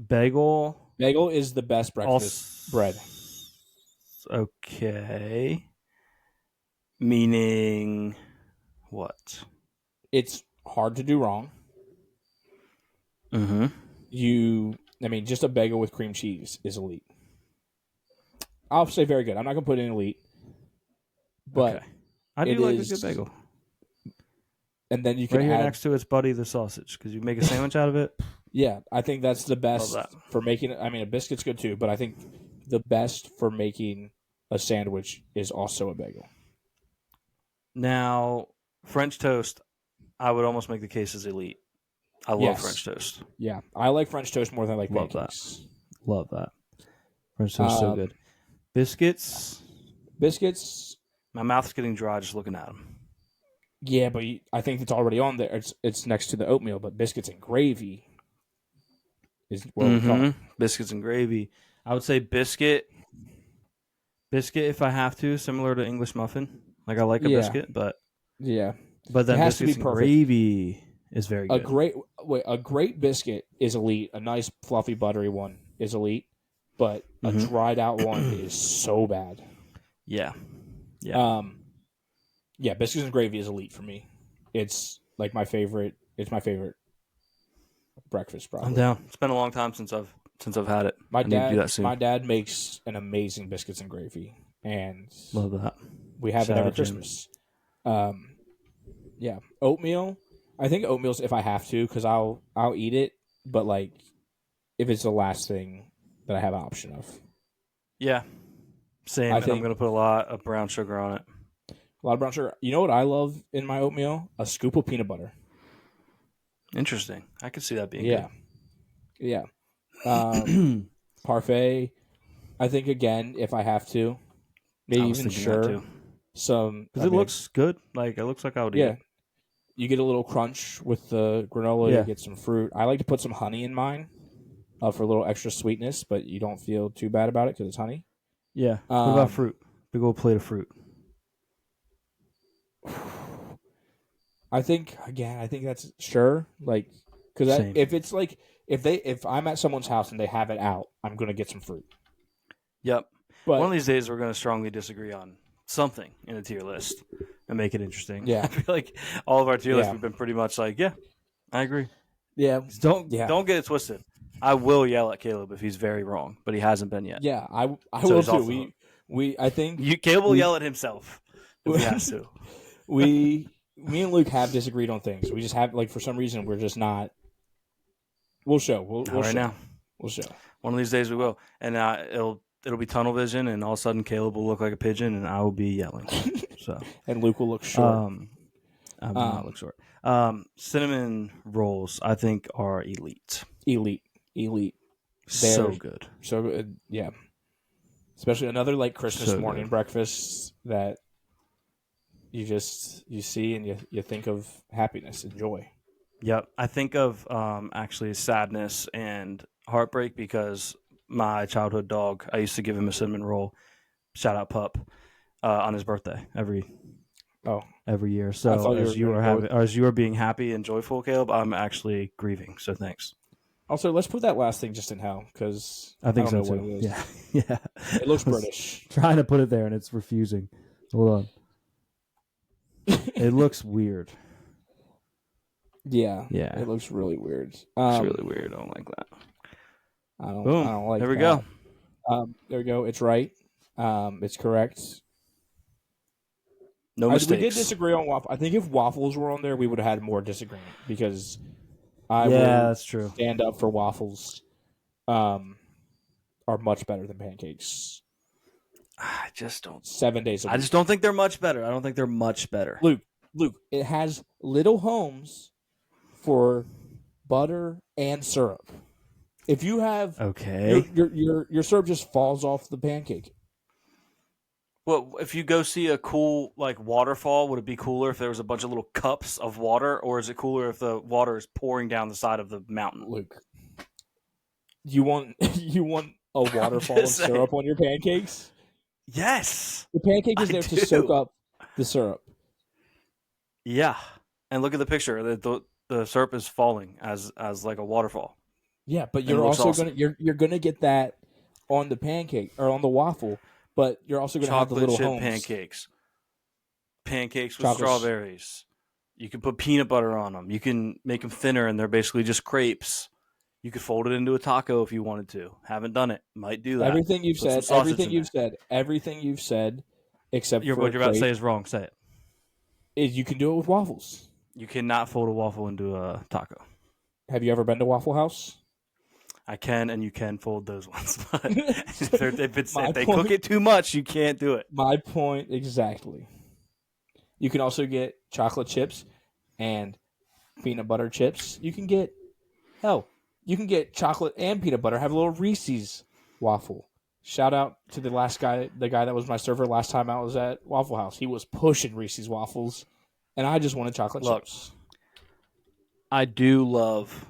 Bagel. Bagel is the best breakfast bread. Okay. Meaning what? It's hard to do wrong. Just a bagel with cream cheese is elite. I'll say very good. I'm not gonna put in elite, but okay. I do like a good bagel. And then you can right here add next to its buddy, the sausage, because you make a sandwich out of it. Yeah, I think that's the best for making it. I mean, a biscuit's good too, but I think the best for making a sandwich is also a bagel. Now, French toast, I would almost make the case as elite. I love French toast. Yeah, I like French toast more than I like love pancakes. Love that. French toast is so good. Biscuits. My mouth's getting dry just looking at them. Yeah, but I think it's already on there. It's next to the oatmeal, but biscuits and gravy is what we call it. Biscuits and gravy. I would say biscuit. Biscuit, if I have to, similar to English muffin. Like I like a biscuit, but then biscuits and gravy is very good. A great biscuit is elite. A nice fluffy buttery one is elite, but a dried out one is so bad. Yeah. Yeah, biscuits and gravy is elite for me. It's like my favorite. It's my favorite breakfast. Probably. I'm down. It's been a long time since I've had it. I need to do that soon. My dad makes an amazing biscuits and gravy, and love that. We have it every Christmas. Yeah, oatmeal. I think oatmeal's if I have to, because I'll eat it, but like if it's the last thing that I have an option of. Yeah, same. I'm going to put a lot of brown sugar on it. A lot of brown sugar. You know what I love in my oatmeal? A scoop of peanut butter. Interesting. I could see that being Yeah. Yeah. Parfait. I think, again, if I have to, good. maybe I was even thinking that sure. too. Because It looks good. Like it looks like I would eat yeah. it. You get a little crunch with the granola. Yeah. You get some fruit. I like to put some honey in mine for a little extra sweetness, but you don't feel too bad about it because it's honey. Yeah. What about fruit? Big old plate of fruit. I think that's sure. Like, because Same. if it's like if I'm at someone's house and they have it out, I'm gonna get some fruit. Yep. But One of these days, we're going to strongly disagree on something in a tier list and make it interesting. Yeah. I feel like all of our tier lists, Yeah. we've been pretty much like, yeah, I agree. yeah, Don't get it twisted. I will yell at Caleb if he's very wrong, but he hasn't been yet. yeah, I So will he's off too. the I think Caleb will yell at himself if he has to. me and Luke have disagreed on things. We just have, like, for some reason we're just not. We'll show. We'll Not right show. now. We'll show. One of these days we will, and it'll be tunnel vision, and all of a sudden Caleb will look like a pigeon, and I will be yelling. So And Luke will look short. I will not look short. cinnamon rolls, I think, are elite. Elite. So They're- good. So good. Yeah. Especially another, like, Christmas So morning good. breakfast that you see and you think of happiness and joy. Yep. I think of actually sadness and heartbreak because my childhood dog, I used to give him a cinnamon roll, shout out Pup, on his birthday every year. I So thought as you are being happy and joyful, Caleb, I'm actually grieving. So thanks. Also, let's put that last thing just in hell because I think don't so know too. what it is. Yeah. Yeah. It looks I was British. Trying to put it there and it's refusing. Hold on. It looks weird. Yeah. Yeah. It looks really weird. It's really weird. I don't like that. I don't Boom. like There we that. go. There we go. It's right. It's correct. No We mistakes. did disagree on waffle. I think if waffles were on there, we would have had more disagreement because I Yeah, will that's true. stand up for waffles. Are much better than pancakes. I just don't. 7 days a week. I just don't think they're much better. I don't think they're much better. Luke, it has little homes for butter and syrup. If you have Okay. your syrup just falls off the pancake. Well, if you go see a cool like waterfall, would it be cooler if there was a bunch of little cups of water, or is it cooler if the water is pouring down the side of the mountain? Luke, you want a waterfall of just saying. syrup on your pancakes? Yes. The pancake is I there to do. soak up the syrup. Yeah. And look at the picture. The syrup is falling as like a waterfall. Yeah, but it you're looks also awesome. you're gonna get that on the pancake or on the waffle, but you're also gonna have the Chocolate little chip homes. pancakes with Chocolate- strawberries. You can put peanut butter on them. You can make them thinner, and they're basically just crepes. You could fold it into a taco if you wanted to. Haven't done it. Might do that. Everything you've Put some said, sausage everything you've said, except for What you're about to say crepe, is wrong. Say it. is you can do it with waffles. You cannot fold a waffle into a taco. Have you ever been to Waffle House? I can, and you can fold those ones. But if My they point- cook it too much, you can't do it. My point exactly. You can also get chocolate chips and peanut butter chips. You can get chocolate and peanut butter. Have a little Reese's waffle. Shout out to the guy that was my server last time I was at Waffle House. He was pushing Reese's waffles, and I just wanted chocolate Look. chips. I do love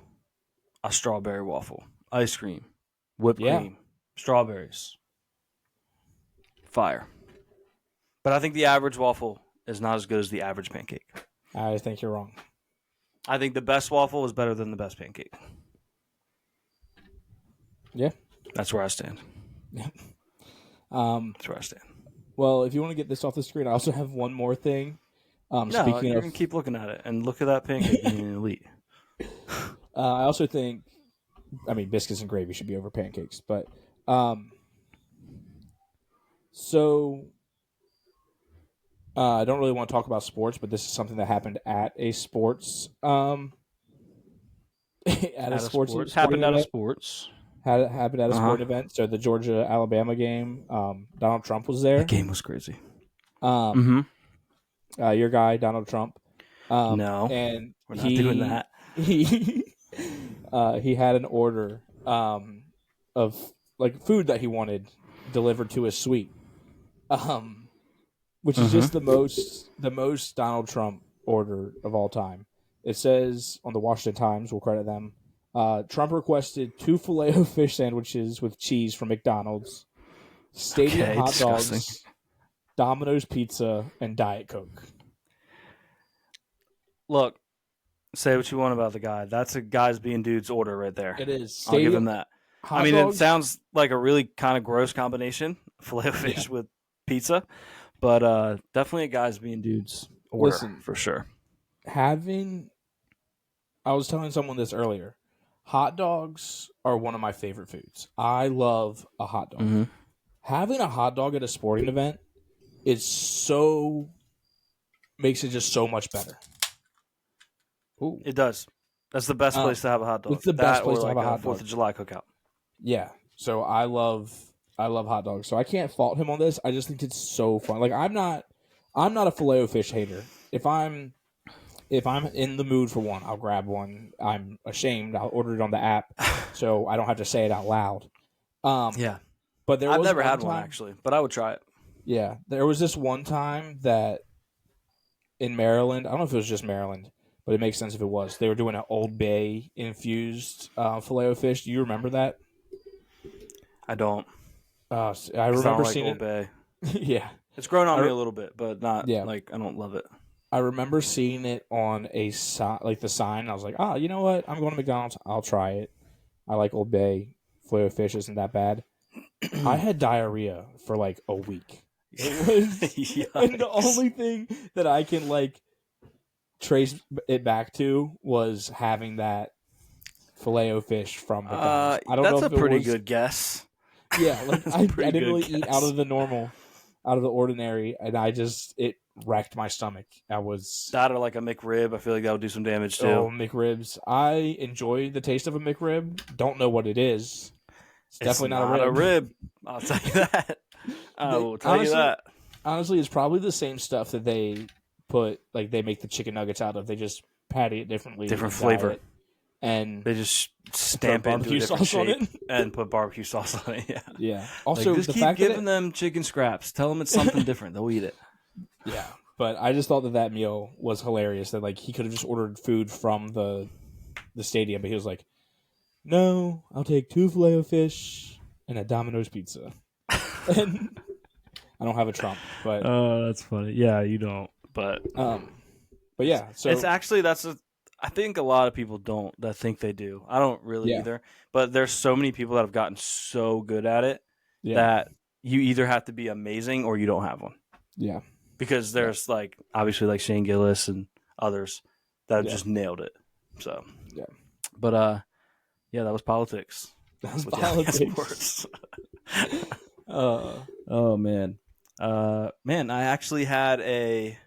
a strawberry waffle. Ice cream, whipped Yeah. cream, strawberries. Fire. But I think the average waffle is not as good as the average pancake. I think you're wrong. I think the best waffle is better than the best pancake. Yeah. That's where I stand. That's where I stand. Well, if you want to get this off the screen, I also have one more thing. No, Speaking you're of, going to keep looking at it and look at that pancake being elite. I also think, biscuits and gravy should be over pancakes. But, I don't really want to talk about sports, but this is something that happened at a sports, at a sports Happened out of event. sports. Happened at a sporting event. So the Georgia Alabama game, Donald Trump was there. That game was crazy. Um, Mm-hmm. your guy Donald Trump. No, and we're not doing that. He he had an order of like food that he wanted delivered to his suite, which is just the most Donald Trump order of all time. It says on the Washington Times, we'll credit them. Trump requested 2 Filet-O-Fish sandwiches with cheese from McDonald's, stadium hot disgusting. dogs, Domino's pizza, and Diet Coke. Look, say what you want about the guy. That's a guys being dudes order right there. It is. I'll give him that. Hot I mean, dogs, it sounds like a really kind of gross combination, Filet-O-Fish with pizza, but definitely a guys being dudes order for sure. I was telling someone this earlier. Hot dogs are one of my favorite foods. I love a hot dog. Mm-hmm. Having a hot dog at a sporting event makes it just so much better. Ooh. It does. That's the best place to have a hot dog. It's the best place to have a hot dog. 4th of July cookout. Yeah. So I love hot dogs. So I can't fault him on this. I just think it's so fun. Like I'm not a Filet-O-Fish hater. If I'm in the mood for one, I'll grab one. I'm ashamed. I'll order it on the app so I don't have to say it out loud. Yeah. But I've never had one actually, but I would try it. Yeah. There was this one time that in Maryland, I don't know if it was just Maryland, but it makes sense if it was. They were doing an Old Bay infused Filet-O-Fish. Do you remember that? I don't. I remember seeing Old Bay. it. Yeah. It's grown on me a little bit, but not Yeah. like I don't love it. I remember seeing it on a like the sign. I was like, you know what? I'm going to McDonald's. I'll try it. I like Old Bay. Filet-O-Fish isn't that bad. I had diarrhea for like a week. It was, and the only thing that I can like trace it back to was having that Filet-O-Fish from McDonald's. I don't know if that's a pretty good guess. Yeah, like I didn't really eat guess. out of the normal, out of the ordinary, and it wrecked my stomach. I was That or like a McRib. I feel like that would do some damage too. Oh, McRibs. I enjoy the taste of a McRib. Don't know what it is. It's definitely not a rib. I'll tell you that. I will tell you that. Honestly, it's probably the same stuff that they put, like they make the chicken nuggets out of. They just patty it differently. Different flavor. And they just stamp it into a different shape and put barbecue sauce on it. Yeah. Yeah. Also, just keep giving them chicken scraps. Tell them it's something different. They'll eat it. Yeah. But I just thought that meal was hilarious. That like he could have just ordered food from the stadium, but he was like, "No, I'll take 2 Filet-O-Fish and a Domino's pizza." And I don't have a Trump, but oh, that's funny. Yeah, you don't. But yeah, so it's actually I think a lot of people don't that think they do. I don't really either. But there's so many people that have gotten so good at it that you either have to be amazing or you don't have one. Yeah. Because there's like obviously like Shane Gillis and others that have just nailed it. So but yeah, that was politics. That was politics. Oh man, man, I actually had a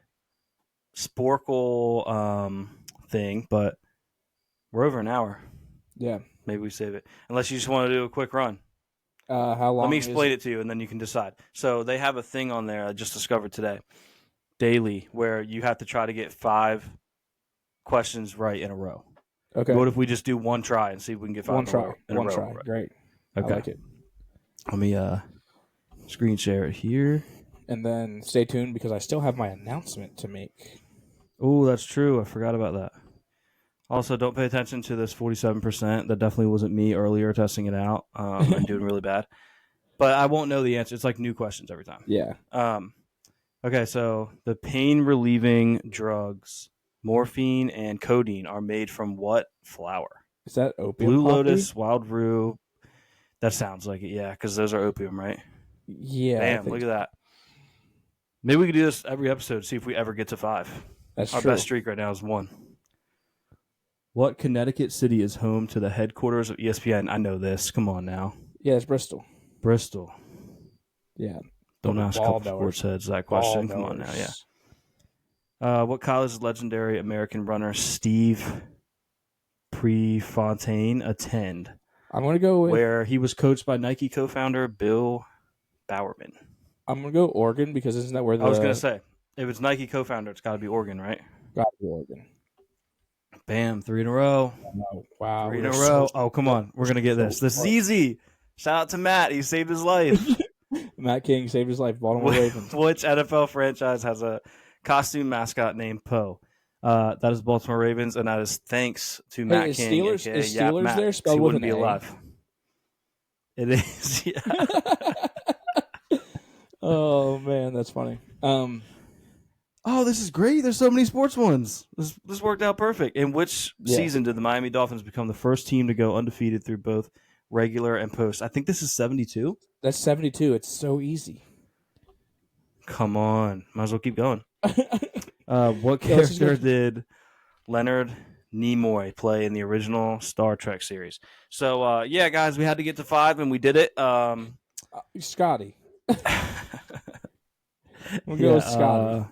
Sporkle thing, but we're over an hour. Yeah, maybe we save it unless you just want to do a quick run. How long? Let me explain it to you, and then you can decide. So they have a thing on there I just discovered today, daily, where you have to try to get 5 questions right in a row. Okay. What if we just do one try and see if we can get 5 one try? in a row? One try. Great. Okay. I like it. Let me screen share it here. And then stay tuned because I still have my announcement to make. Oh, that's true. I forgot about that. Also, don't pay attention to this 47%. That definitely wasn't me earlier testing it out and doing really bad. But I won't know the answer. It's like new questions every time. Yeah. Okay, so the pain-relieving drugs, morphine and codeine, are made from what flower? Is that opium? Blue poppy? lotus, wild rue. That sounds like it, yeah, because those are opium, right? Yeah. Damn, look at that. Maybe we could do this every episode, see if we ever get to 5. That's Our true. best streak right now is 1. What Connecticut city is home to the headquarters of ESPN? I know this. Come on now. Yeah, it's Bristol. Bristol. Yeah. Don't ask a couple sports heads that question. Come on now, yeah. What college legendary American runner Steve Prefontaine attend? I'm going to go with... Where he was coached by Nike co-founder Bill Bowerman. I'm going to go Oregon because isn't that where the... I was going to say. If it's Nike co-founder, it's got to be Oregon, right? Got to be Oregon. Bam, 3 in a row. Oh, wow. 3 in a row. Oh, come on. We're going to get this. This is easy. Shout out to Matt. He saved his life. Matt King saved his life. Baltimore Ravens. Which NFL franchise has a costume mascot named Poe? That is Baltimore Ravens, and that is thanks to Matt is King. Steelers, aka is Yap Steelers Matt, there spelled he with wouldn't an be A? alive. It is. Yeah. Oh, man, that's funny. Oh, this is great. There's so many sports ones. This worked out perfect. In which season did the Miami Dolphins become the first team to go undefeated through both regular and post? I think this is 72. That's 72. It's so easy. Come on. Might as well keep going. What character did Leonard Nimoy play in the original Star Trek series? So, yeah, guys, we had to get to 5, and we did it. Scotty. We'll go with Scotty.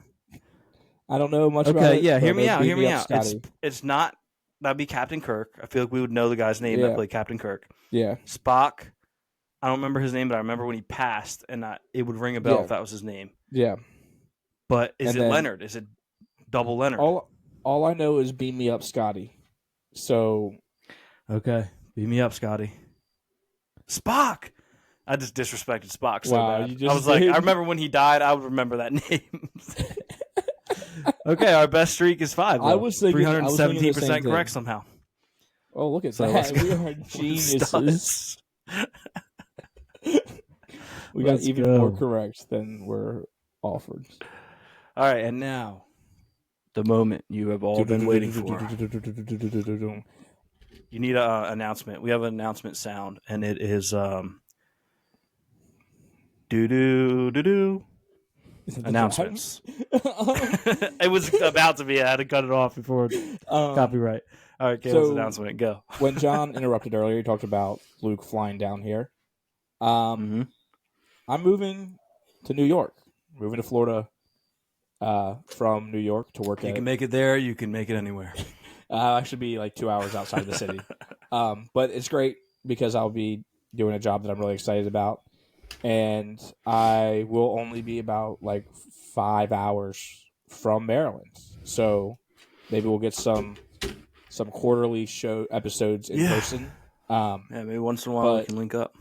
I don't know much about it. Okay, yeah, hear me but out. Hear me out. Scotty. It's not, that'd be Captain Kirk. I feel like we would know the guy's name that played Captain Kirk. Yeah. Spock, I don't remember his name, but I remember when he passed, and it would ring a bell if that was his name. Yeah. But is it Leonard? Is it double Leonard? All I know is beam me up, Scotty. So. Okay, beam me up, Scotty. Spock! I just disrespected Spock so bad. I was like, I remember when he died, I would remember that name. Okay, our best streak is 5. Though. I was thinking 317% correct somehow. Oh, look at that. We are geniuses. We got even more correct than we're offered. All right, and now, the moment you have all been waiting for. You need an announcement. We have an announcement sound, and it is do-do-do-do. Announcements. It was about to be. I had to cut it off before copyright. All right, Caleb's announcement. Go. When John interrupted earlier, he talked about Luke flying down here. I'm moving to New York. Moving to Florida from New York to work. You can make it there. You can make it anywhere. I should be like 2 hours outside of the city. But it's great because I'll be doing a job that I'm really excited about. And I will only be about like 5 hours from Maryland. So maybe we'll get some quarterly show episodes in person. Yeah, maybe once in a while we can link up.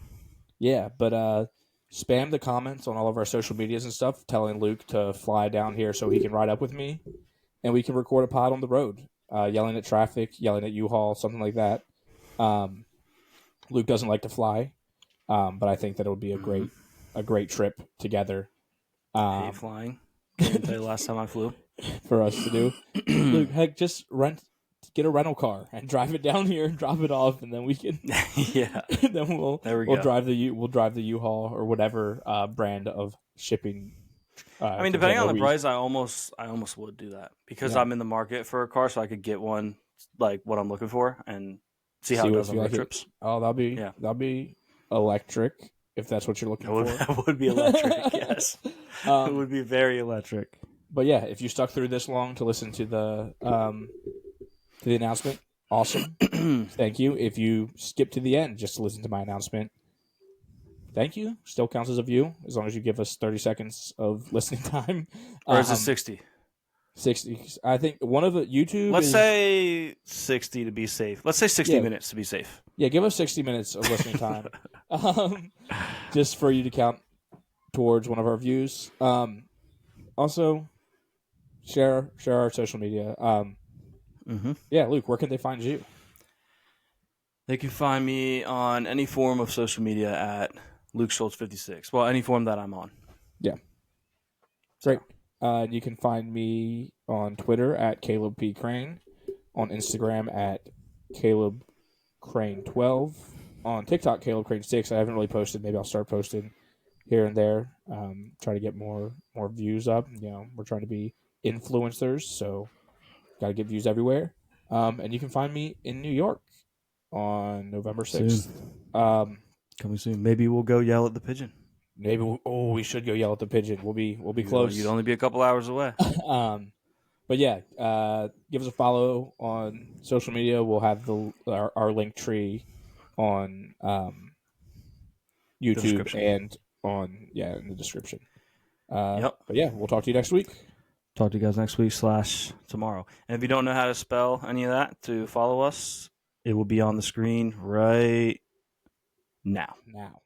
Yeah, but spam the comments on all of our social medias and stuff telling Luke to fly down here so he can ride up with me and we can record a pod on the road. Yelling at traffic, yelling at U-Haul, something like that. Luke doesn't like to fly. But I think that it would be a great trip together. Flying. Can't tell you the last time I flew. For us to do. Luke, heck, just get a rental car and drive it down here and drop it off, and then we can. Yeah. Then we'll drive the U-Haul or whatever brand of shipping. I mean, depending on the price, I almost would do that because I'm in the market for a car, so I could get one like what I'm looking for and see how it goes on road trips. Oh, that'll be electric, if that's what you're looking for. That would be electric, yes. It would be very electric. But yeah, if you stuck through this long to listen to the announcement, awesome. Thank you. If you skip to the end just to listen to my announcement, thank you. Still counts as a view, as long as you give us 30 seconds of listening time. Or is it 60? 60. I think one of the YouTube. Let's say 60 to be safe. Let's say 60 minutes to be safe. Yeah, give us 60 minutes of listening time, just for you to count towards one of our views. Also, share our social media. Yeah, Luke, where can they find you? They can find me on any form of social media at Luke Schultz 56. Well, any form that I'm on. Yeah. Great. You can find me on Twitter at Caleb P. Crane, on Instagram at Caleb Crane 12, on TikTok Caleb Crane 6. I haven't really posted. Maybe I'll start posting here and there. Try to get more views up. You know, we're trying to be influencers, so got to get views everywhere. And you can find me in New York on November 6th. Coming soon. Maybe we'll go yell at the pigeon. Maybe we should go yell at the pigeon. We'll be close. You'd only be a couple hours away. But yeah, give us a follow on social media. We'll have our link tree on YouTube and in the description. But yeah, we'll talk to you next week. Talk to you guys next week / tomorrow. And if you don't know how to spell any of that to follow us, it will be on the screen right now. Now.